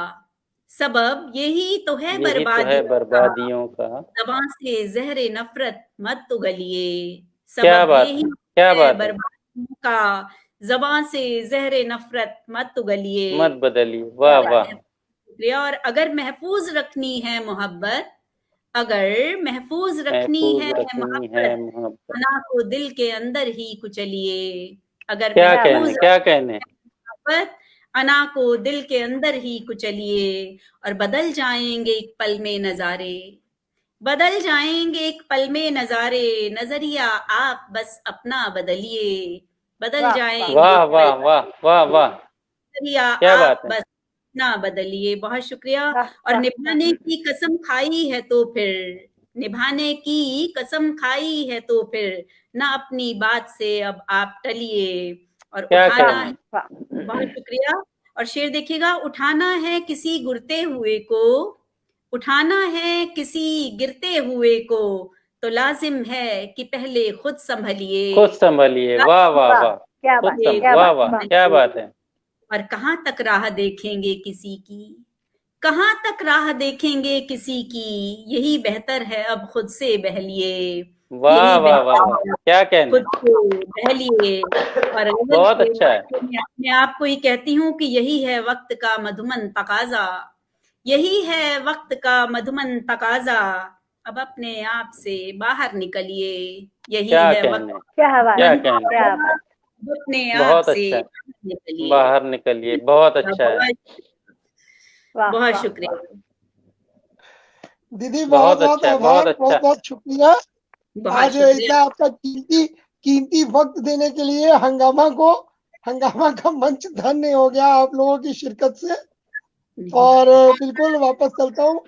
सबब यही तो है बर्बादियों का, ज़बान से ज़हरे नफरत मत उगलिए। सबब यही है बर्बादियों का, ज़बान से ज़हरे नफरत मत उगलिए, मत बदलिए। वाह वाह। और अगर महफूज रखनी है मोहब्बत, अगर महफूज रखनी है मोहब्बत, अना को दिल के अंदर ही कुचलिए। अगर क्या कहने मोहब्बत, अना को दिल के अंदर ही कुचलिए। और बदल जाएंगे एक पल में नजारे, बदल जाएंगे एक पल में नजारे, नजरिया आप बस अपना बदलिए। बदल जाएंगे वाह वाह वाह वाह वाह, नजरिया आप बस अपना बदलिए। बहुत शुक्रिया। और निभाने की कसम खाई है तो फिर, निभाने की कसम खाई है तो फिर, ना अपनी बात से अब आप टलिए। और उठाना है, बहुत शुक्रिया। और शेर देखिएगा, उठाना है किसी गिरते हुए को, उठाना है किसी गिरते हुए को, तो लाजिम है कि पहले खुद संभलिए। वाह वाह वाह, वाह वाह, क्या बात है। और कहाँ तक राह देखेंगे किसी की, कहाँ तक राह देखेंगे किसी की, यही बेहतर है अब खुद से बहलिए। वाह वाह वाह, क्या कहना, खुद को बहलिए और बहुत अच्छा है। मैं अपने आप को ही कहती हूँ कि यही है वक्त का मधुमन तकाजा, यही है वक्त का मधुमन तकाजा, अब अपने आप से बाहर निकलिए, यही क्या है कहना, वक्त क्या बात, क्या मन कहना, क्या बात, अब अपने आप बहुत से अच्छा, बाहर निकलिए। बाहर निकलिए, बहुत अच्छा है, वाह बहुत वाह, शुक्रिया दीदी, बहुत बहुत बहुत अच्छा है, बहुत आभार, अच्छा। बहुत बहुत शुक्रिया बहुत आज शुक्रिया। इतना आपका कीमती वक्त देने के लिए। हंगामा का मंच धन्य हो गया आप लोगों की शिरकत से। और बिल्कुल वापस चलता हूँ,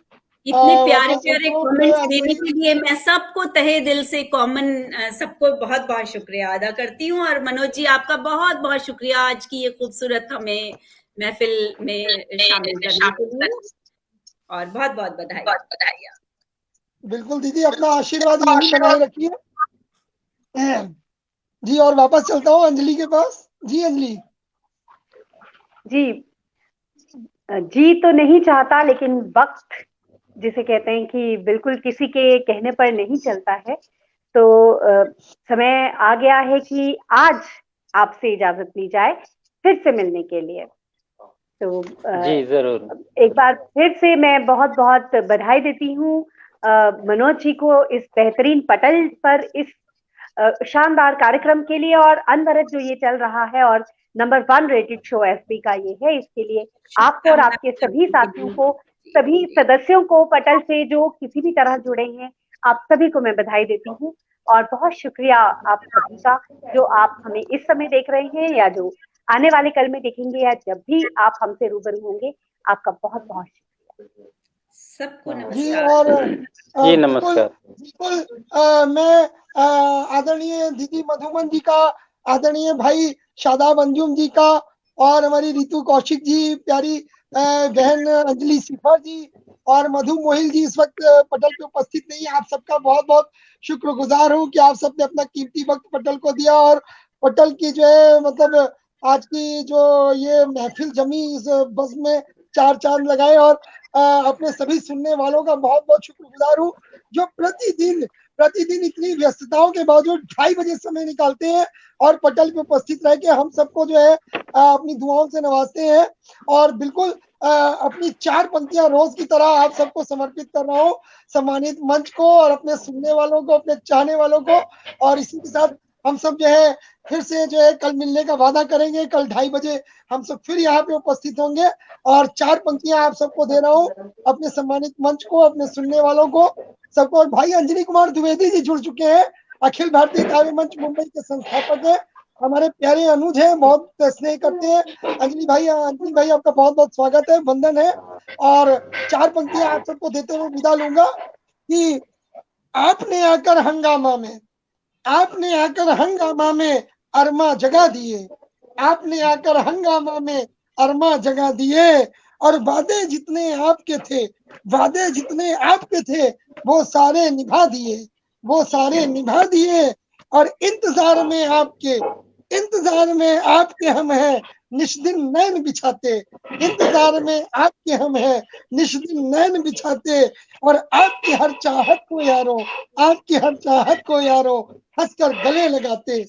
इतने प्यारे वापस प्यारे चलता हूँ कमेंट्स देने अंजलि। के लिए मैं सबको तहे दिल से सबको बहुत बहुत शुक्रिया अदा करती हूँ। और मनोज जी, आपका बहुत बहुत शुक्रिया आज की ये खूबसूरत हमें महफिल में शामिल करने के लिए, और बहुत बहुत बधाई। बिल्कुल दीदी, अपना आशीर्वाद यही बनाए रखिए जी। और वापस चलता हूँ अंजलि के पास। जी अंजलि। जी तो नहीं चाहता, लेकिन वक्त जिसे कहते हैं कि बिल्कुल किसी के कहने पर नहीं चलता है, तो समय आ गया है कि आज आपसे इजाजत ली जाए फिर से मिलने के लिए। तो जी जरूर, एक बार फिर से मैं बहुत बहुत बधाई देती हूँ मनोज जी को इस बेहतरीन पटल पर, इस शानदार कार्यक्रम के लिए, और अनवरत जो ये चल रहा है और नंबर 1 रेटेड शो एफबी का ये है, इसके लिए आपको और आपके सभी साथियों को, सभी सदस्यों को पटल से जो किसी भी तरह जुड़े हैं, आप सभी को मैं बधाई देती हूँ। और बहुत शुक्रिया आप सभी का, जो आप हमें इस समय देख रहे हैं या जो आने वाले कल में देखेंगे, या जब भी आप हमसे रूबरू होंगे, आपका बहुत बहुत शुक्रिया। सबको जी। नमस्कार। और जी बिल्कुल नमस्कार। बिल्कुल मैं आदरणीय दीदी मधुमन जी का, आदरणीय भाई शादाब अंजुम जी का, और हमारी रितु कौशिक जी, प्यारी बहन अंजलि सिफर जी, और मधु मोहिल जी इस वक्त पटल पे उपस्थित नहीं है। आप सबका बहुत बहुत शुक्रगुजार हूँ कि आप सबने अपना कीमती वक्त पटल को दिया, और पटल की जो है मतलब आज की जो ये महफिल जमी, इस बस में 4 चांद लगाए। और अपने सभी सुनने वालों का बहुत बहुत शुक्रगुजार हूँ, जो प्रतिदिन इतनी व्यस्तताओं के बावजूद 2:30 बजे समय निकालते हैं और पटल पे उपस्थित रह के हम सबको जो है अपनी दुआओं से नवाजते हैं। और बिल्कुल अपनी 4 पंक्तियां रोज की तरह आप सबको समर्पित कर रहा हूँ, सम्मानित मंच को और अपने सुनने वालों को, अपने चाहने वालों को। और इसी के साथ हम सब जो है फिर से जो है कल मिलने का वादा करेंगे। कल 2:30 बजे हम सब फिर यहाँ पे उपस्थित होंगे, और 4 पंक्तियां आप सबको दे रहा हूँ, अपने सम्मानित मंच को, अपने सुनने वालों को, सबको। और भाई अंजनी कुमार द्विवेदी जी जुड़ चुके हैं, अखिल भारतीय काव्य मंच मुंबई के संस्थापक है, हमारे प्यारे अनुज हैं, बहुत स्नेह करते हैं। अंजलि भाई आपका बहुत बहुत स्वागत है, वंदन है। और 4 पंक्तियां आप सबको देते हुए विदा लूंगा कि आपने आकर हंगामा में अरमा जगा दिए, आपने आकर हंगामा में अरमा जगा दिए, और वादे जितने आपके थे वो सारे निभा दिए। और इंतजार में आपके हम हैं निष्दिन नैन बिछाते, इंतजार में आपके हम हैं निष्दिन नैन बिछाते। और आपकी हर चाहत को यारो हंसकर गले लगाते।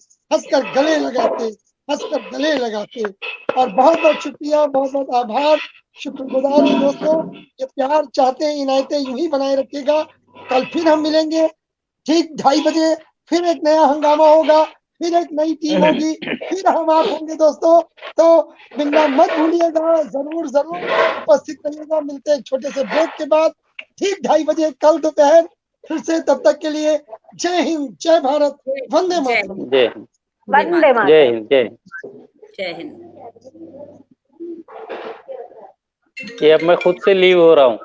और बहुत बहुत शुक्रिया, बहुत बहुत आभार, शुक्रगुजार हूँ दोस्तों। ये प्यार चाहते हैं, इनायतें यूं ही बनाए रखिएगा। कल फिर हम मिलेंगे ठीक 2:30 बजे, फिर एक नया हंगामा होगा, फिर एक नई टीम होगी, फिर हम आप होंगे दोस्तों। तो मिलना मत भूलिएगा, जरूर उपस्थित रहिएगा। मिलते हैं एक छोटे से ब्रेक के बाद ठीक 2:30 बजे कल दोपहर फिर से। तब तक के लिए जय हिंद, जय भारत, वंदे मातरम। जय हिंद, वंदे मातरम। जय हिंद, जय हिंद। ये अब मैं खुद से लीव हो रहा हूँ।